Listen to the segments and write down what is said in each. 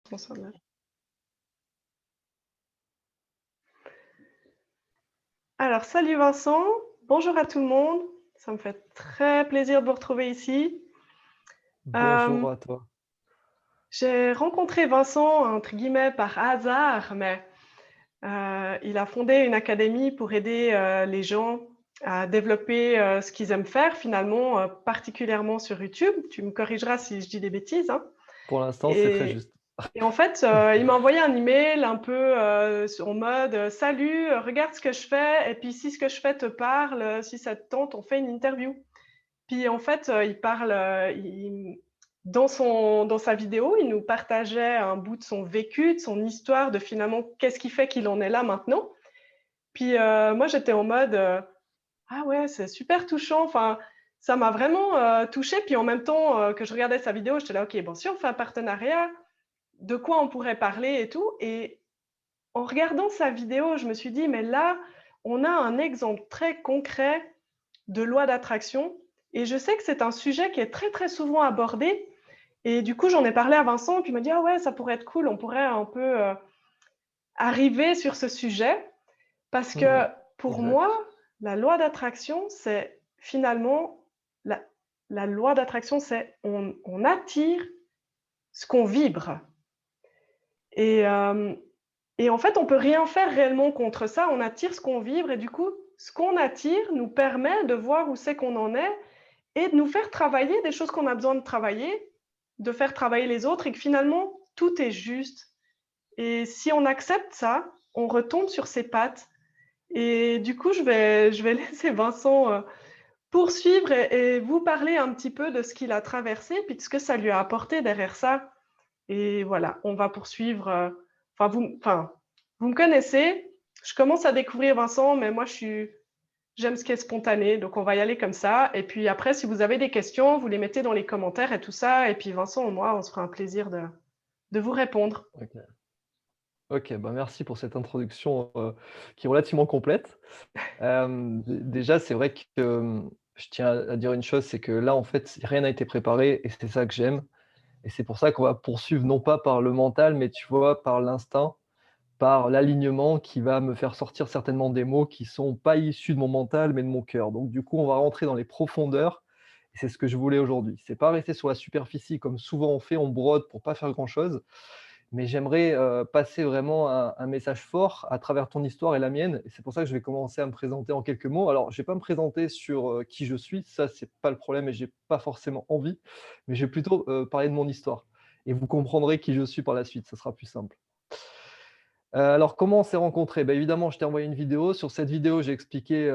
Bonsoir. Alors, salut Vincent, bonjour à tout le monde. Ça me fait très plaisir de vous retrouver ici. Euh, Bonjour à toi. j'ai rencontré Vincent, entre guillemets, par hasard, mais il a fondé une académie pour aider les gens à développer ce qu'ils aiment faire, finalement, particulièrement sur YouTube. Tu me corrigeras si je dis des bêtises, hein. Pour l'instant, c'est très Et, juste. et en fait, il m'a envoyé un email un peu en mode Salut, regarde ce que je fais, et puis si ce que je fais te parle, si ça te tente, on fait une interview. Puis en fait, il parle, dans sa vidéo, il nous partageait un bout de son vécu, de son histoire, de finalement qu'est-ce qui fait qu'il en est là maintenant. Puis moi, j'étais en mode Ah ouais, c'est super touchant. Enfin, ça m'a vraiment touchée. Puis en même temps que je regardais sa vidéo, j'étais là, ok, bon, si on fait un partenariat, de quoi on pourrait parler et tout. Et en regardant sa vidéo, je me suis dit, mais là, on a un exemple très concret de loi d'attraction. Et je sais que c'est un sujet qui est très, très souvent abordé. Et du coup, j'en ai parlé à Vincent, puis il m'a dit, ah ouais, ça pourrait être cool, on pourrait un peu arriver sur ce sujet. Parce que Mhm, pour moi, exact. la loi d'attraction, c'est finalement, la, la loi d'attraction, c'est on attire ce qu'on vibre. Et, euh, et en fait, on peut rien faire réellement contre ça. On attire ce qu'on vibre et du coup, ce qu'on attire nous permet de voir où c'est qu'on en est et de nous faire travailler des choses qu'on a besoin de travailler, de faire travailler les autres et que finalement, tout est juste. Et si on accepte ça, on retombe sur ses pattes. Et du coup, je vais laisser Vincent poursuivre et vous parler un petit peu de ce qu'il a traversé, puis de ce que ça lui a apporté derrière ça. Et voilà, on va poursuivre. Enfin, vous me connaissez. Je commence à découvrir Vincent, mais moi, j'aime ce qui est spontané. Donc, on va y aller comme ça. Et puis après, si vous avez des questions, vous les mettez dans les commentaires et tout ça. Et puis Vincent et moi, on se fera un plaisir de vous répondre. Ok. Ok, bah merci pour cette introduction qui est relativement complète. Déjà, c'est vrai que je tiens à dire une chose, c'est que là, en fait, rien n'a été préparé et c'est ça que j'aime. Et c'est pour ça qu'on va poursuivre non pas par le mental, mais tu vois, par l'instinct, par l'alignement qui va me faire sortir certainement des mots qui sont pas issus de mon mental, mais de mon cœur. Donc du coup, on va rentrer dans les profondeurs et c'est ce que je voulais aujourd'hui. C'est pas rester sur la superficie comme souvent on fait, on brode pour pas faire grand-chose, mais j'aimerais, passer vraiment un message fort à travers ton histoire et la mienne et c'est pour ça que je vais commencer à me présenter en quelques mots. Alors, je vais pas me présenter sur, qui je suis, ça c'est pas le problème et j'ai pas forcément envie, mais je vais plutôt, parler de mon histoire et vous comprendrez qui je suis par la suite, ça sera plus simple. Alors comment on s'est rencontrés? Bah, évidemment, je t'ai envoyé une vidéo. Sur cette vidéo, j'ai expliqué,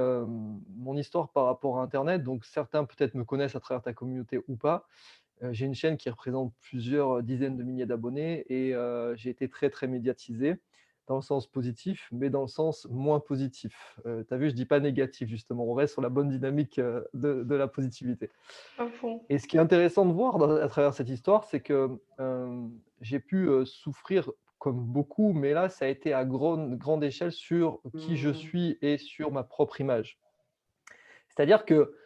mon histoire par rapport à internet, donc certains peut-être me connaissent à travers ta communauté ou pas. J'ai une chaîne qui représente plusieurs dizaines de milliers d'abonnés et j'ai été très, très médiatisé dans le sens positif, mais dans le sens moins positif. Tu as vu, je dis pas négatif justement, on reste sur la bonne dynamique, de la positivité À fond. et ce qui est intéressant de voir à travers cette histoire, c'est que, j'ai pu, souffrir comme beaucoup, mais là, ça a été à grande échelle sur qui je suis et sur ma propre image. C'est-à-dire que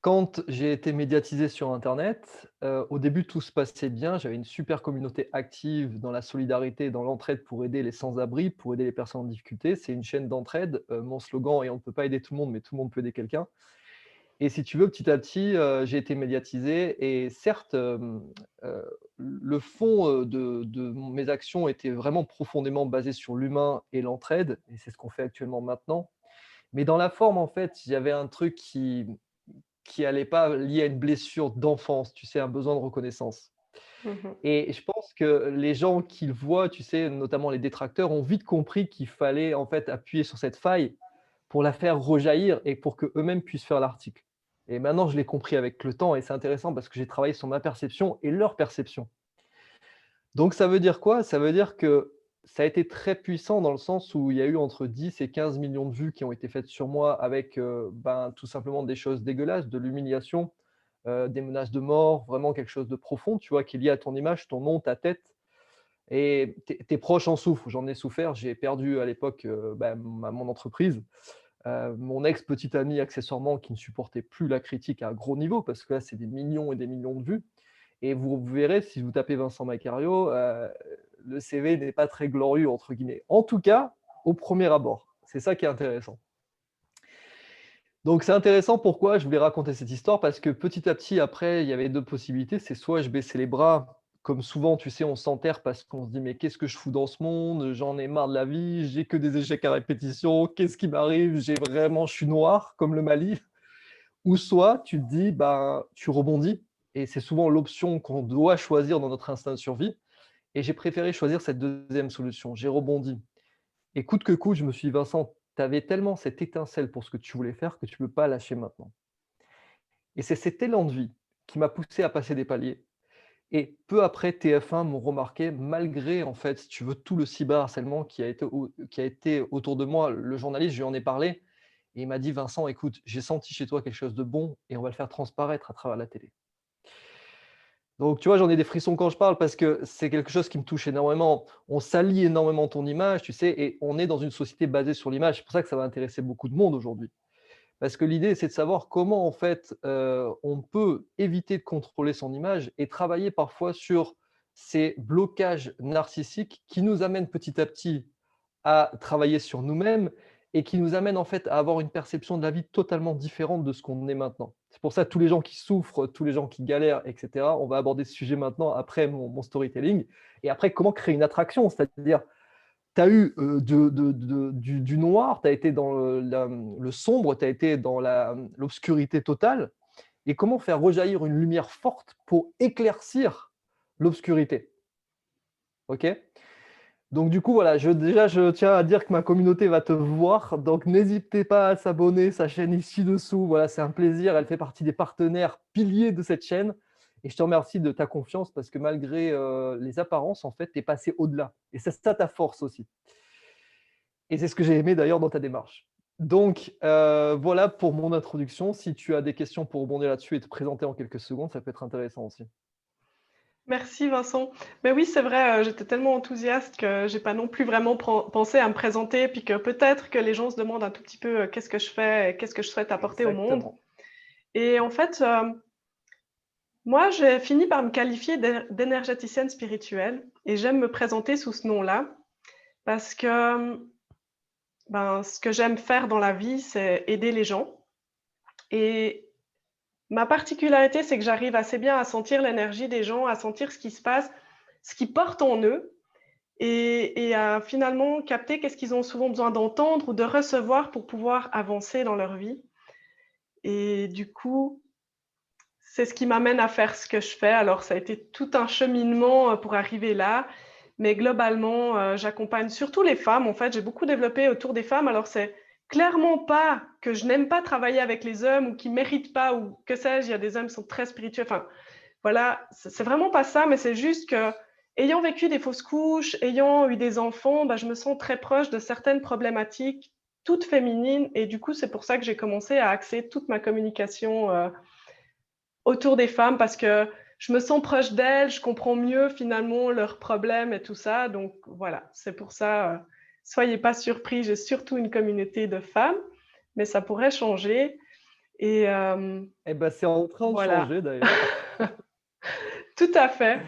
quand j'ai été médiatisé sur internet, au début tout se passait bien. J'avais une super communauté active dans la solidarité, dans l'entraide pour aider les sans-abri, pour aider les personnes en difficulté. C'est une chaîne d'entraide. Mon slogan est: «On ne peut pas aider tout le monde, mais tout le monde peut aider quelqu'un». Et si tu veux, petit à petit, j'ai été médiatisé et certes, le fond, de mes actions était vraiment profondément basé sur l'humain et l'entraide et c'est ce qu'on fait actuellement maintenant. Mais dans la forme, en fait, il y avait un truc qui allait pas lié à une blessure d'enfance, tu sais, un besoin de reconnaissance. Mhm. Et je pense que les gens qui le voient, tu sais, notamment les détracteurs, ont vite compris qu'il fallait en fait appuyer sur cette faille pour la faire rejaillir et pour qu'eux-mêmes puissent faire l'article. Et maintenant, je l'ai compris avec le temps et c'est intéressant parce que j'ai travaillé sur ma perception et leur perception. Donc ça veut dire quoi? Ça veut dire que ça a été très puissant dans le sens où il y a eu entre 10 et 15 millions de vues qui ont été faites sur moi avec, ben, tout simplement des choses dégueulasses, de l'humiliation, des menaces de mort, vraiment quelque chose de profond, tu vois? Qui est lié à ton image, ton nom, ta tête et tes proches en souffrent. J'en ai souffert, j'ai perdu à l'époque, bah, mon entreprise, mon ex petite amie accessoirement qui ne supportait plus la critique à un gros niveau parce que là, c'est des millions et des millions de vues et vous verrez si vous tapez Vincent Macario, le CV n'est pas très glorieux, entre guillemets. En tout cas, au premier abord. C'est ça qui est intéressant. Donc c'est intéressant, pourquoi je voulais raconter cette histoire? Parce que petit à petit, après, il y avait 2 possibilités. C'est soit je baissais les bras, comme souvent, tu sais, on s'enterre parce qu'on se dit: «Mais qu'est-ce que je fous dans ce monde? J'en ai marre de la vie, j'ai que des échecs à répétition, qu'est-ce qui m'arrive? Je suis noir comme le Mali». Ou soit tu te dis, ben, tu rebondis et c'est souvent l'option qu'on doit choisir dans notre instinct de survie et j'ai préféré choisir cette deuxième solution. J'ai rebondi et coûte que coûte, je me suis dit: «Vincent, tu avais tellement cette étincelle pour ce que tu voulais faire que tu ne peux pas lâcher maintenant». Et c'est cet élan de vie qui m'a poussé à passer des paliers et peu après TF1 m'ont remarqué malgré en fait, si tu veux, tout le cyberharcèlement qui a été autour de moi. Le journaliste, je lui en ai parlé et il m'a dit: «Vincent, écoute, j'ai senti chez toi quelque chose de bon et on va le faire transparaître à travers la télé». Donc tu vois, j'en ai des frissons quand je parle parce que c'est quelque chose qui me touche énormément. On salit énormément ton image, tu sais, et on est dans une société basée sur l'image. C'est pour ça que ça va intéresser beaucoup de monde aujourd'hui. Parce que l'idée, c'est de savoir comment en fait, on peut éviter de contrôler son image et travailler parfois sur ces blocages narcissiques qui nous amènent petit à petit à travailler sur nous-mêmes et qui nous amènent en fait à avoir une perception de la vie totalement différente de ce qu'on est maintenant. C'est pour ça que tous les gens qui souffrent, tous les gens qui galèrent, et cetera, on va aborder ce sujet maintenant après mon storytelling et après comment créer une attraction, c'est-à-dire tu as eu, du noir, tu as été dans le sombre, tu as été dans l'obscurité totale et comment faire rejaillir une lumière forte pour éclaircir l'obscurité. OK? Donc du coup, voilà, je tiens à dire que ma communauté va te voir, donc n'hésitez pas à s'abonner, sa chaîne ici dessous. Voilà, c'est un plaisir, elle fait partie des partenaires piliers de cette chaîne et je te remercie de ta confiance parce que malgré, les apparences, en fait, tu es passé au-delà et c'est ça ta force aussi. Et c'est ce que j'ai aimé d'ailleurs dans ta démarche. Donc, voilà pour mon introduction. Si tu as des questions pour rebondir là-dessus et te présenter en quelques secondes, ça peut être intéressant aussi. Merci Vincent. Mais oui, c'est vrai, j'étais tellement enthousiaste que j'ai pas non plus vraiment pensé à me présenter, puis que peut-être que les gens se demandent un tout petit peu, qu'est-ce que je fais et qu'est-ce que je souhaite apporter au monde. Exactement. Et en fait, moi, j'ai fini par me qualifier d'énergéticienne spirituelle et j'aime me présenter sous ce nom-là parce que, ben, ce que j'aime faire dans la vie, c'est aider les gens et ma particularité, c'est que j'arrive assez bien à sentir l'énergie des gens, à sentir ce qui se passe, ce qu'ils portent en eux et à finalement capter qu'est-ce qu'ils ont souvent besoin d'entendre ou de recevoir pour pouvoir avancer dans leur vie et du coup, c'est ce qui m'amène à faire ce que je fais. Alors ça a été tout un cheminement, pour arriver là, mais globalement, j'accompagne surtout les femmes. En fait, j'ai beaucoup développé autour des femmes. Alors c'est clairement pas que je n'aime pas travailler avec les hommes ou qu'ils méritent pas ou que sais-je. Il y a des hommes qui sont très spirituels. Enfin, voilà, c'est vraiment pas ça, mais c'est juste qu'ayant vécu des fausses couches, ayant eu des enfants, bah, je me sens très proche de certaines problématiques toutes féminines et du coup, c'est pour ça que j'ai commencé à axer toute ma communication, autour des femmes parce que je me sens proche d'elles, je comprends mieux finalement leurs problèmes et tout ça. Donc voilà, c'est pour ça, soyez pas surpris, j'ai surtout une communauté de femmes, mais ça pourrait changer et Eh ben, c'est en train de voilà. changer d'ailleurs. Tout à fait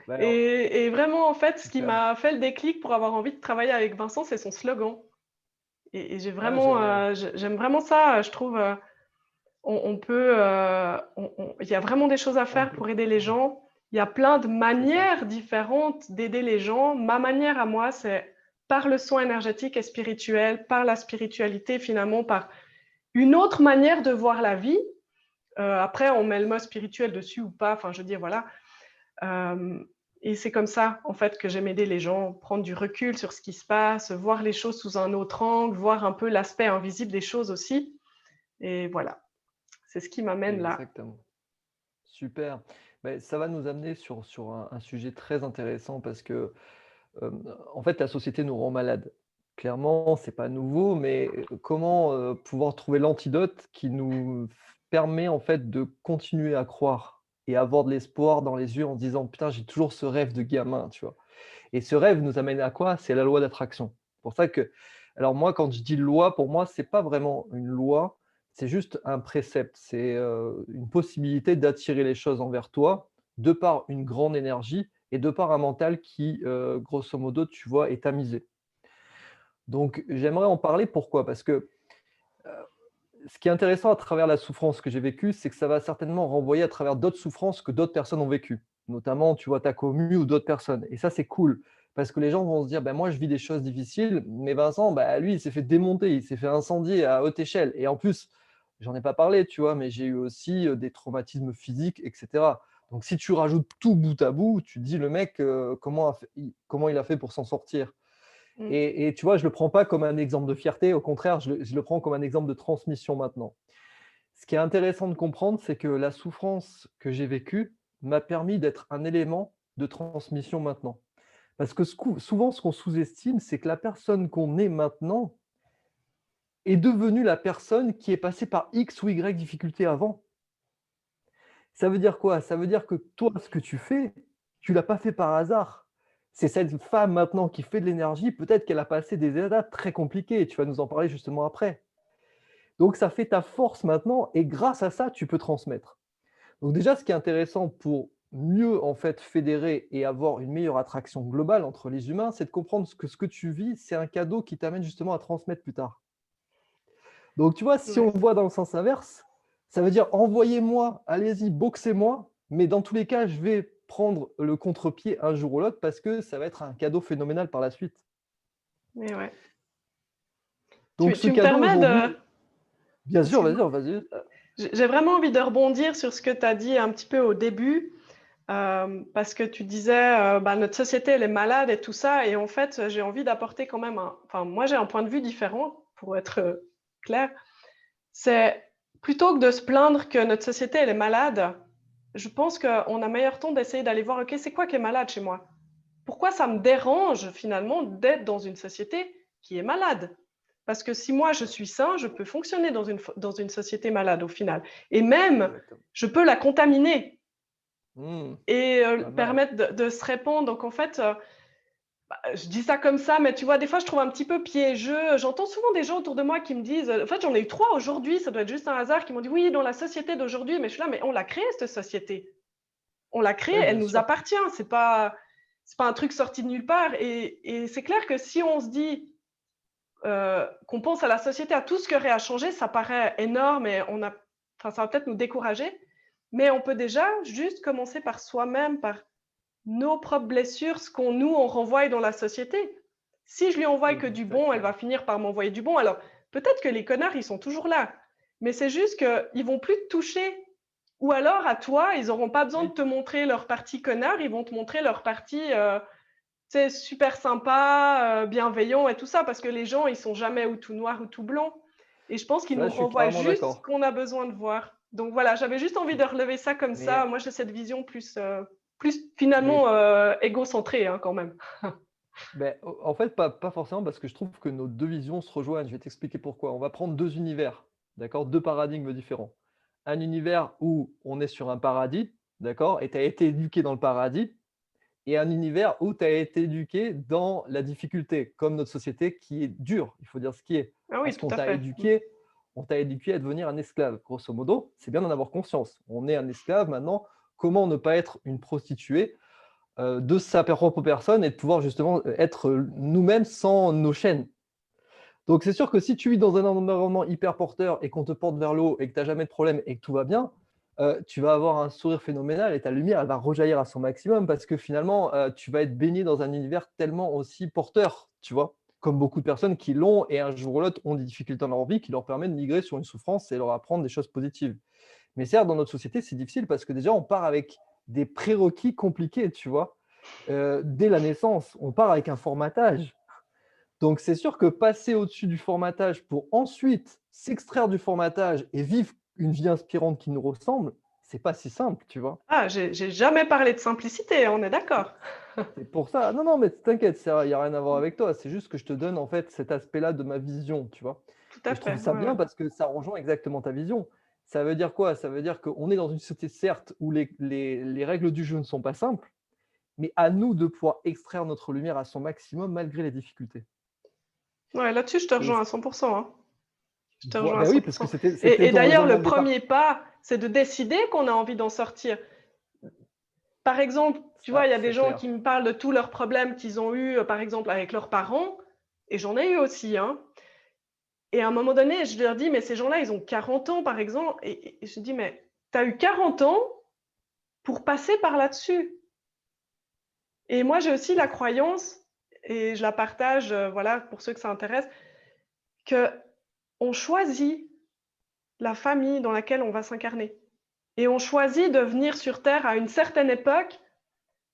D'ailleurs, et vraiment en fait, ce qui super. m'a fait le déclic pour avoir envie de travailler avec Vincent, c'est son slogan et j'ai Ah vraiment, génial, j'aime vraiment ça, je trouve, on peut, il y a vraiment des choses à on faire peut pour aider les gens. Il y a plein de c'est ça. manières différentes d'aider les gens. Ma manière à moi, c'est par le soin énergétique et spirituel, par la spiritualité finalement, par une autre manière de voir la vie. Après, on met le mot spirituel dessus ou pas, enfin je veux dire voilà. Et c'est comme ça en fait que j'aime aider les gens, prendre du recul sur ce qui se passe, voir les choses sous un autre angle, voir un peu l'aspect invisible des choses aussi et voilà, c'est ce qui m'amène là. Exactement. Super. Beh, ça va nous amener sur un sujet très intéressant parce que, en fait, la société nous rend malades. Clairement, c'est pas nouveau, mais, comment, pouvoir trouver l'antidote qui nous permet, en fait, de continuer à croire et avoir de l'espoir dans les yeux en se disant: «Putain, j'ai toujours ce rêve de gamin», tu vois? Et ce rêve nous amène à quoi? C'est la loi d'attraction. C'est pour ça que alors moi, quand je dis loi, pour moi, c'est pas vraiment une loi, c'est juste un précepte. C'est, une possibilité d'attirer les choses envers toi, de par une grande énergie et de par un mental qui, grosso modo, tu vois, est tamisé. Donc, j'aimerais en parler. Pourquoi? Parce que ce qui est intéressant à travers la souffrance que j'ai vécue, c'est que ça va certainement renvoyer à travers d'autres souffrances que d'autres personnes ont vécues. Notamment, tu vois, ta commu ou d'autres personnes. Et ça, c'est cool. Parce que les gens vont se dire, ben, moi, je vis des choses difficiles, mais Vincent, bah, lui, il s'est fait démonter, il s'est fait incendier à haute échelle. Et en plus, j'en ai pas parlé, tu vois, mais j'ai eu aussi des traumatismes physiques, etc. Donc, si tu rajoutes tout bout à bout, tu te dis, le mec, comment il a fait pour s'en sortir? Mm. Et tu vois, je ne le prends pas comme un exemple de fierté, au contraire, je le prends comme un exemple de transmission maintenant. Ce qui est intéressant de comprendre, c'est que la souffrance que j'ai vécue m'a permis d'être un élément de transmission maintenant. Parce que souvent, ce qu'on sous-estime, c'est que la personne qu'on est maintenant est devenue la personne qui est passée par X ou Y difficultés avant. Ça veut dire quoi? Ça veut dire que toi, ce que tu fais, tu l'as pas fait par hasard. C'est cette femme maintenant qui fait de l'énergie, peut-être qu'elle a passé des étapes très compliquées et tu vas nous en parler justement après. Donc ça fait ta force maintenant et grâce à ça, tu peux transmettre. Donc déjà, ce qui est intéressant pour mieux en fait fédérer et avoir une meilleure attraction globale entre les humains, c'est de comprendre que ce que tu vis, c'est un cadeau qui t'amène justement à transmettre plus tard. Donc tu vois, si on Ouais. voit dans le sens inverse, ça veut dire envoyez-moi, allez-y, boxez-moi, mais dans tous les cas, je vais prendre le contre-pied un jour ou l'autre parce que ça va être un cadeau phénoménal par la suite. Mais ouais. Donc ce Tu me cadeau permets de... aujourd'hui, bien sûr, Excuse-moi. vas-y. J'ai vraiment envie de rebondir sur ce que tu as dit un petit peu au début, parce que tu disais, bah, notre société, elle est malade et tout ça. Et en fait, j'ai envie d'apporter quand même Enfin, moi, j'ai un point de vue différent, pour être clair. C'est plutôt que de se plaindre que notre société, elle est malade, je pense qu'on a meilleur temps d'essayer d'aller voir, OK, c'est quoi qui est malade chez moi? Pourquoi ça me dérange finalement d'être dans une société qui est malade? Parce que si moi je suis sain, je peux fonctionner dans une société malade au final. Et même, Exactement. je peux la contaminer et Pas mal. permettre de se répandre. Donc en fait, je dis ça comme ça, mais tu vois, des fois je trouve un petit peu piégeux. J'entends souvent des gens autour de moi qui me disent, en fait j'en ai eu 3 aujourd'hui, ça doit être juste un hasard, qui m'ont dit oui, dans la société d'aujourd'hui, mais je suis là, mais on l'a créée cette société. On l'a créée, Oui, elle bien nous sûr. appartient. C'est pas un truc sorti de nulle part. Et c'est clair que si on se dit qu'on pense à la société, à tout ce qui aurait à changer, ça paraît énorme et ça va peut-être nous décourager. Mais on peut déjà juste commencer par soi-même, par nos propres blessures, ce on renvoie dans la société. Si je lui envoie que du bon, elle va Exactement. finir par m'envoyer du bon. Alors, peut-être que les connards, ils sont toujours là. Mais c'est juste qu'ils vont plus te toucher. Ou alors, à toi, ils n'auront pas besoin de Oui. te montrer leur partie connard, ils vont te montrer leur partie super sympa, bienveillant et tout ça, parce que les gens, ils sont jamais ou tout noir ou tout blanc. Et je pense qu'ils Ça, nous je suis renvoient carrément juste ce d'accord. qu'on a besoin de voir. Donc voilà, j'avais juste envie de relever ça comme ça. Mais, Moi, j'ai cette vision plus mais finalement égocentrée quand même. ben, en fait, pas forcément, parce que je trouve que nos deux visions se rejoignent. Je vais t'expliquer pourquoi. On va prendre deux univers, d'accord? Deux paradigmes différents. Un univers où on est sur un paradis, d'accord? Et tu as été éduqué dans le paradis, et un univers où tu as été éduqué dans la difficulté, comme notre société qui est dure, il faut dire ce qui est. Ah oui, Parce tout qu'on à t'a fait. éduqué, on t'a éduqué à devenir un esclave, grosso modo. C'est bien d'en avoir conscience. On est un esclave maintenant. Comment ne pas être une prostituée de sa propre personne et de pouvoir justement être nous-mêmes sans nos chaînes. Donc c'est sûr que si tu vis dans un environnement hyper porteur et qu'on te porte vers le haut et que tu n'as jamais de problème et que tout va bien, tu vas avoir un sourire phénoménal et ta lumière elle va rejaillir à son maximum parce que finalement tu vas être baigné dans un univers tellement aussi porteur, tu vois, comme beaucoup de personnes qui l'ont et un jour ou l'autre ont des difficultés dans leur vie qui leur permettent de migrer sur une souffrance et leur apprendre des choses positives. Mais certes, dans notre société, c'est difficile parce que déjà, on part avec des prérequis compliqués, tu vois. Dès la naissance, on part avec un formatage. Donc, c'est sûr que passer au-dessus du formatage pour ensuite s'extraire du formatage et vivre une vie inspirante qui nous ressemble, c'est pas si simple, tu vois. Ah, j'ai jamais parlé de simplicité, on est C'est d'accord. c'est pour ça. Non, non, mais t'inquiète, il n'y a rien à voir avec toi. C'est juste que je te donne en fait cet aspect-là de ma vision, tu vois. Tout Et à je trouve fait, ça ouais, bien ouais. parce que ça rejoint exactement ta vision. Ça veut dire quoi? Ça veut dire qu'on est dans une société, certes, où les règles du jeu ne sont pas simples, mais à nous de pouvoir extraire notre lumière à son maximum malgré les difficultés. Ouais, là-dessus, je te Et rejoins à 100%, hein. Je te rejoins à ben oui, parce que 100%. c'était Et ton d'ailleurs, raisonnement le de départ. premier pas, c'est de décider qu'on a envie d'en sortir. Par exemple, tu vois, Ça, il y a des c'est gens clair. qui me parlent de tous leurs problèmes qu'ils ont eus, par exemple avec leurs parents, et j'en ai eu aussi, hein. Et à un moment donné, je leur dis: «Mais ces gens-là, ils ont 40 ans, par exemple», et je dis: «Mais tu as eu 40 ans pour passer par là-dessus». Et moi, j'ai aussi la croyance, et je la partage, voilà, pour ceux que ça intéresse, qu'on choisit la famille dans laquelle on va s'incarner. Et on choisit de venir sur terre à une certaine époque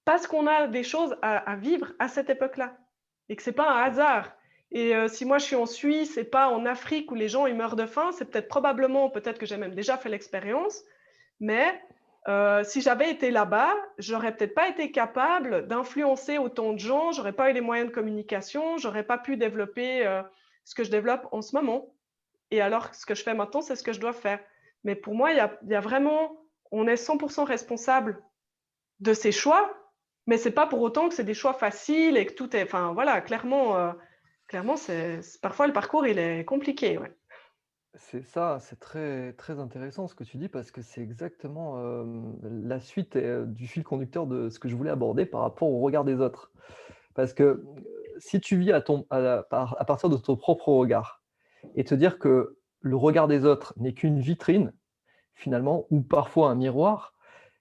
parce qu'on a des choses à vivre à cette époque-là, et que c'est pas un hasard. Et si moi je suis en Suisse et pas en Afrique où les gens ils meurent de faim, c'est peut-être probablement, peut-être que j'ai même déjà fait l'expérience, mais si j'avais été là-bas, j'aurais peut-être pas été capable d'influencer autant de gens, j'aurais pas eu les moyens de communication, j'aurais pas pu développer, ce que je développe en ce moment. Et alors ce que je fais maintenant, c'est ce que je dois faire. Mais pour moi, il y a vraiment, on est 100 responsable de ses choix, mais c'est pas pour autant que c'est des choix faciles et que tout est, enfin voilà, clairement c'est parfois le parcours il est compliqué, ouais. C'est ça, c'est très, très intéressant ce que tu dis parce que c'est exactement, la suite, du fil conducteur de ce que je voulais aborder par rapport au regard des autres. Parce que, si tu vis à partir de ton propre regard et te dire que le regard des autres n'est qu'une vitrine, finalement, ou parfois un miroir,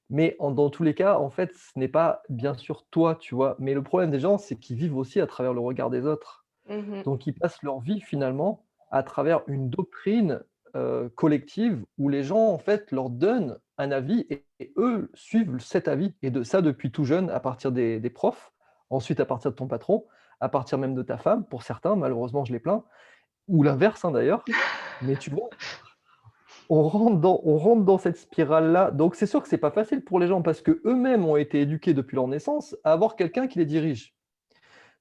mais dans tous les cas, en fait, ce n'est pas bien sûr toi, tu vois? Mais le problème des gens, c'est qu'ils vivent aussi à travers le regard des autres. Mmh. Donc ils passent leur vie finalement à travers une doctrine, collective où les gens en fait leur donnent un avis et eux suivent cet avis et de ça depuis tout jeune à partir des profs, ensuite à partir de ton patron, à partir même de ta femme pour certains, malheureusement je les plains, ou l'inverse, hein, d'ailleurs. Mais tu vois, on rentre dans cette spirale-là, donc c'est sûr que c'est pas facile pour les gens parce qu'eux-mêmes ont été éduqués depuis leur naissance à avoir quelqu'un qui les dirige.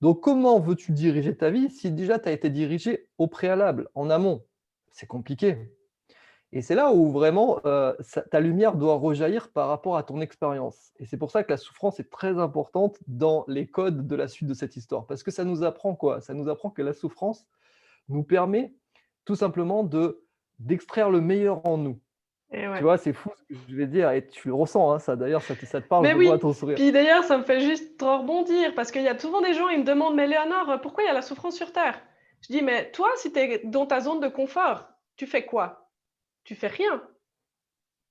Donc, comment veux-tu diriger ta vie si déjà tu as été dirigé au préalable, en amont? C'est compliqué. Et c'est là où vraiment ta lumière doit rejaillir par rapport à ton expérience. Et c'est pour ça que la souffrance est très importante dans les codes de la suite de cette histoire. Parce que ça nous apprend quoi? Ça nous apprend que la souffrance nous permet tout simplement d'extraire le meilleur en nous. Et Tu ouais. vois, c'est fou ce que je vais dire et tu le ressens, hein, ça d'ailleurs, ça te parle, Mais je le vois à oui, ton sourire. puis d'ailleurs ça me fait juste trop rebondir parce qu'il y a souvent des gens, ils me demandent: «Mais Léonore, pourquoi il y a la souffrance sur terre?» Je dis: «Mais toi, si tu es dans ta zone de confort, tu fais quoi? Tu fais rien.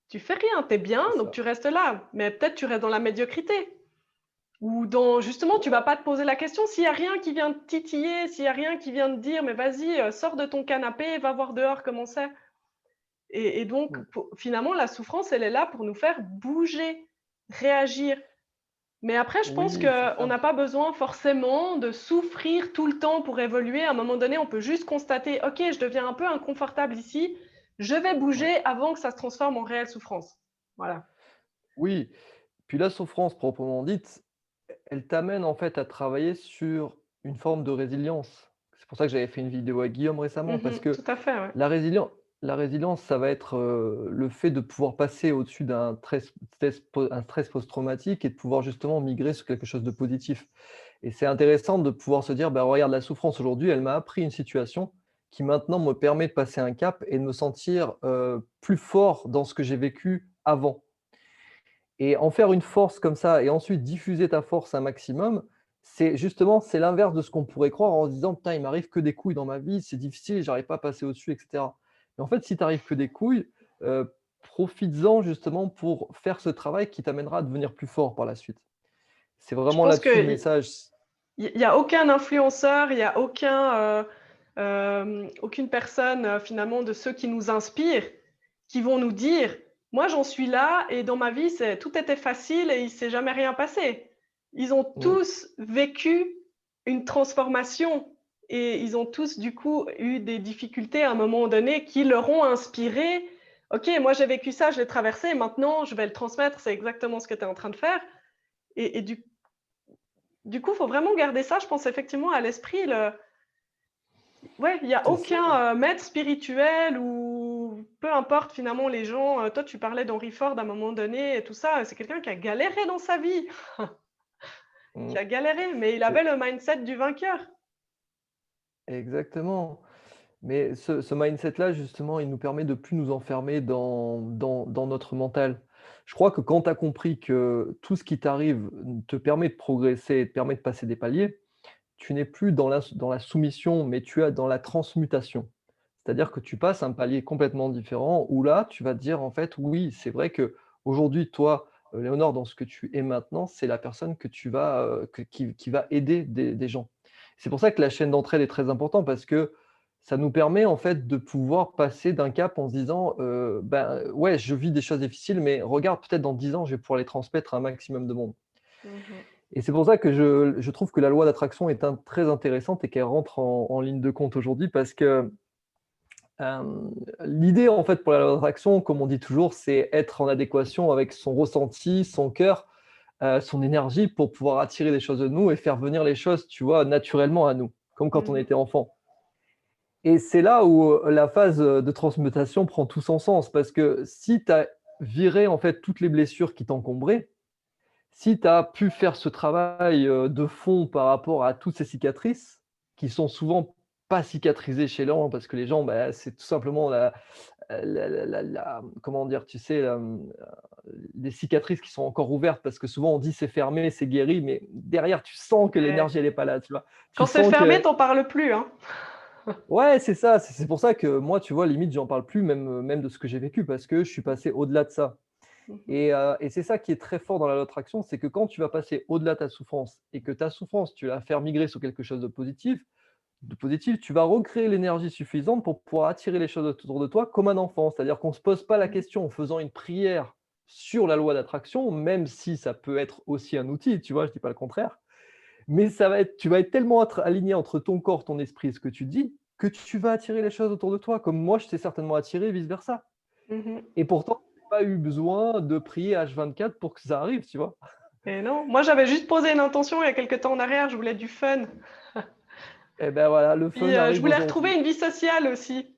Tu fais rien, tu es bien, C'est donc ça. tu restes là, mais peut-être tu restes dans la médiocrité». Ou dans, justement, tu vas pas te poser la question s'il y a rien qui vient te titiller, s'il y a rien qui vient te dire: «Mais vas-y, sors de ton canapé, va voir dehors comment c'est». Et donc Mmh. pour finalement, la souffrance, elle est là pour nous faire bouger, réagir. Mais après, je pense Oui, c'est qu'on ça. n'a pas besoin forcément de souffrir tout le temps pour évoluer. À un moment donné, on peut juste constater: «OK, je deviens un peu inconfortable ici, je vais Ouais. bouger avant que ça se transforme en réelle souffrance». Voilà. Oui. Puis la souffrance proprement dite, elle t'amène en fait à travailler sur une forme de résilience. C'est pour ça que j'avais fait une vidéo à Guillaume récemment, parce Mmh. que Tout à fait, ouais. la résilience, la résilience, ça va être, le fait de pouvoir passer au-dessus un stress post-traumatique et de pouvoir justement migrer sur quelque chose de positif. Et c'est intéressant de pouvoir se dire: «Bah, regarde, la souffrance aujourd'hui, elle m'a appris une situation qui maintenant me permet de passer un cap et de me sentir, plus fort dans ce que j'ai vécu avant». Et en faire une force comme ça et ensuite diffuser ta force un maximum, c'est justement, c'est l'inverse de ce qu'on pourrait croire en se disant: «Putain, il m'arrive que des couilles dans ma vie, c'est difficile, j'arrive pas à passer au-dessus» et cetera. Mais en fait, si t'arrives que des couilles, profites-en justement pour faire ce travail qui t'amènera à devenir plus fort par la suite. C'est Je vraiment pense là-dessus le qu'il message. y a aucun influenceur, il y a aucune personne, finalement, de ceux qui nous inspirent, qui vont nous dire: «Moi, j'en suis là et dans ma vie, c'est tout était facile et il s'est jamais rien passé». Ils ont Mmh, tous vécu une transformation et ils ont tous, du coup, eu des difficultés à un moment donné qui leur ont inspiré: «OK, moi, j'ai vécu ça, je l'ai traversé, maintenant je vais le transmettre». C'est exactement ce que tu es en train de faire, et du coup, il faut vraiment garder ça, je pense, effectivement, à l'esprit. Ouais, il y a c'est ça. aucun, maître spirituel ou peu importe finalement les gens, toi tu parlais d'Henry Ford à un moment donné et tout ça, c'est quelqu'un qui a galéré dans sa vie, qui Mmh, a galéré, mais il c'est avait le mindset du vainqueur. exactement. Mais ce mindset-là, justement, il nous permet de plus nous enfermer dans notre mental. Je crois que quand tu as compris que tout ce qui t'arrive te permet de progresser et te permet de passer des paliers, tu n'es plus dans la soumission, mais tu es dans la transmutation. C'est-à-dire que tu passes un palier complètement différent où là, tu vas te dire en fait: «Oui, c'est vrai qu'aujourd'hui, toi, Léonore, dans ce que tu es maintenant, c'est la personne que tu vas, qui va aider des gens». C'est pour ça que la chaîne d'entraide est très importante parce que ça nous permet en fait de pouvoir passer d'un cap en se disant, «Ben, ouais, je vis des choses difficiles, mais regarde, peut-être dans 10 ans, je vais pouvoir les transmettre à un maximum de monde». Mmh. Et c'est pour ça que je trouve que la loi d'attraction est très intéressante et qu'elle rentre en ligne de compte aujourd'hui parce que l'idée en fait pour la loi d'attraction, comme on dit toujours, c'est être en adéquation avec son ressenti, son cœur, son énergie pour pouvoir attirer les choses de nous et faire venir les choses, tu vois, naturellement à nous, comme quand on Mmh. était enfant. Et c'est là où la phase de transmutation prend tout son sens parce que si tu as viré en fait toutes les blessures qui t'encombraient, si tu as pu faire ce travail, de fond par rapport à toutes ces cicatrices, qui sont souvent pas cicatrisées chez les gens, parce que les gens, bah, c'est tout simplement comment dire? Tu sais, les cicatrices qui sont encore ouvertes parce que souvent on dit: «C'est fermé, c'est guéri», mais derrière tu sens que Ouais. l'énergie elle est pas là, tu vois? Tu Quand c'est sens fermé, que tu en parles plus, hein. ouais, c'est ça, c'est pour ça que moi, tu vois, limite j'en parle plus même de ce que j'ai vécu parce que je suis passé au-delà de ça. Mmh. Et c'est ça qui est très fort dans la loi d'attraction, c'est que quand tu vas passer au-delà de ta souffrance et que ta souffrance, tu vas la faire migrer sur quelque chose de positif, tu vas recréer l'énergie suffisante pour pouvoir attirer les choses autour de toi comme un enfant. C'est-à-dire qu'on ne se pose pas la Mmh. question en faisant une prière sur la loi d'attraction, même si ça peut être aussi un outil, tu vois, je dis pas le contraire. Mais tu vas être tellement aligné entre ton corps, ton esprit et ce que tu dis, que tu vas attirer les choses autour de toi, comme moi je t'ai certainement attiré, vice versa. Mmh. Et pourtant, j'ai pas eu besoin de prier H24 pour que ça arrive, tu vois? Et non, moi j'avais juste posé une intention il y a quelque temps en arrière, je voulais du fun. Et ben voilà, le Puis, fun je arrive voulais retrouver aujourd'hui. une vie sociale aussi.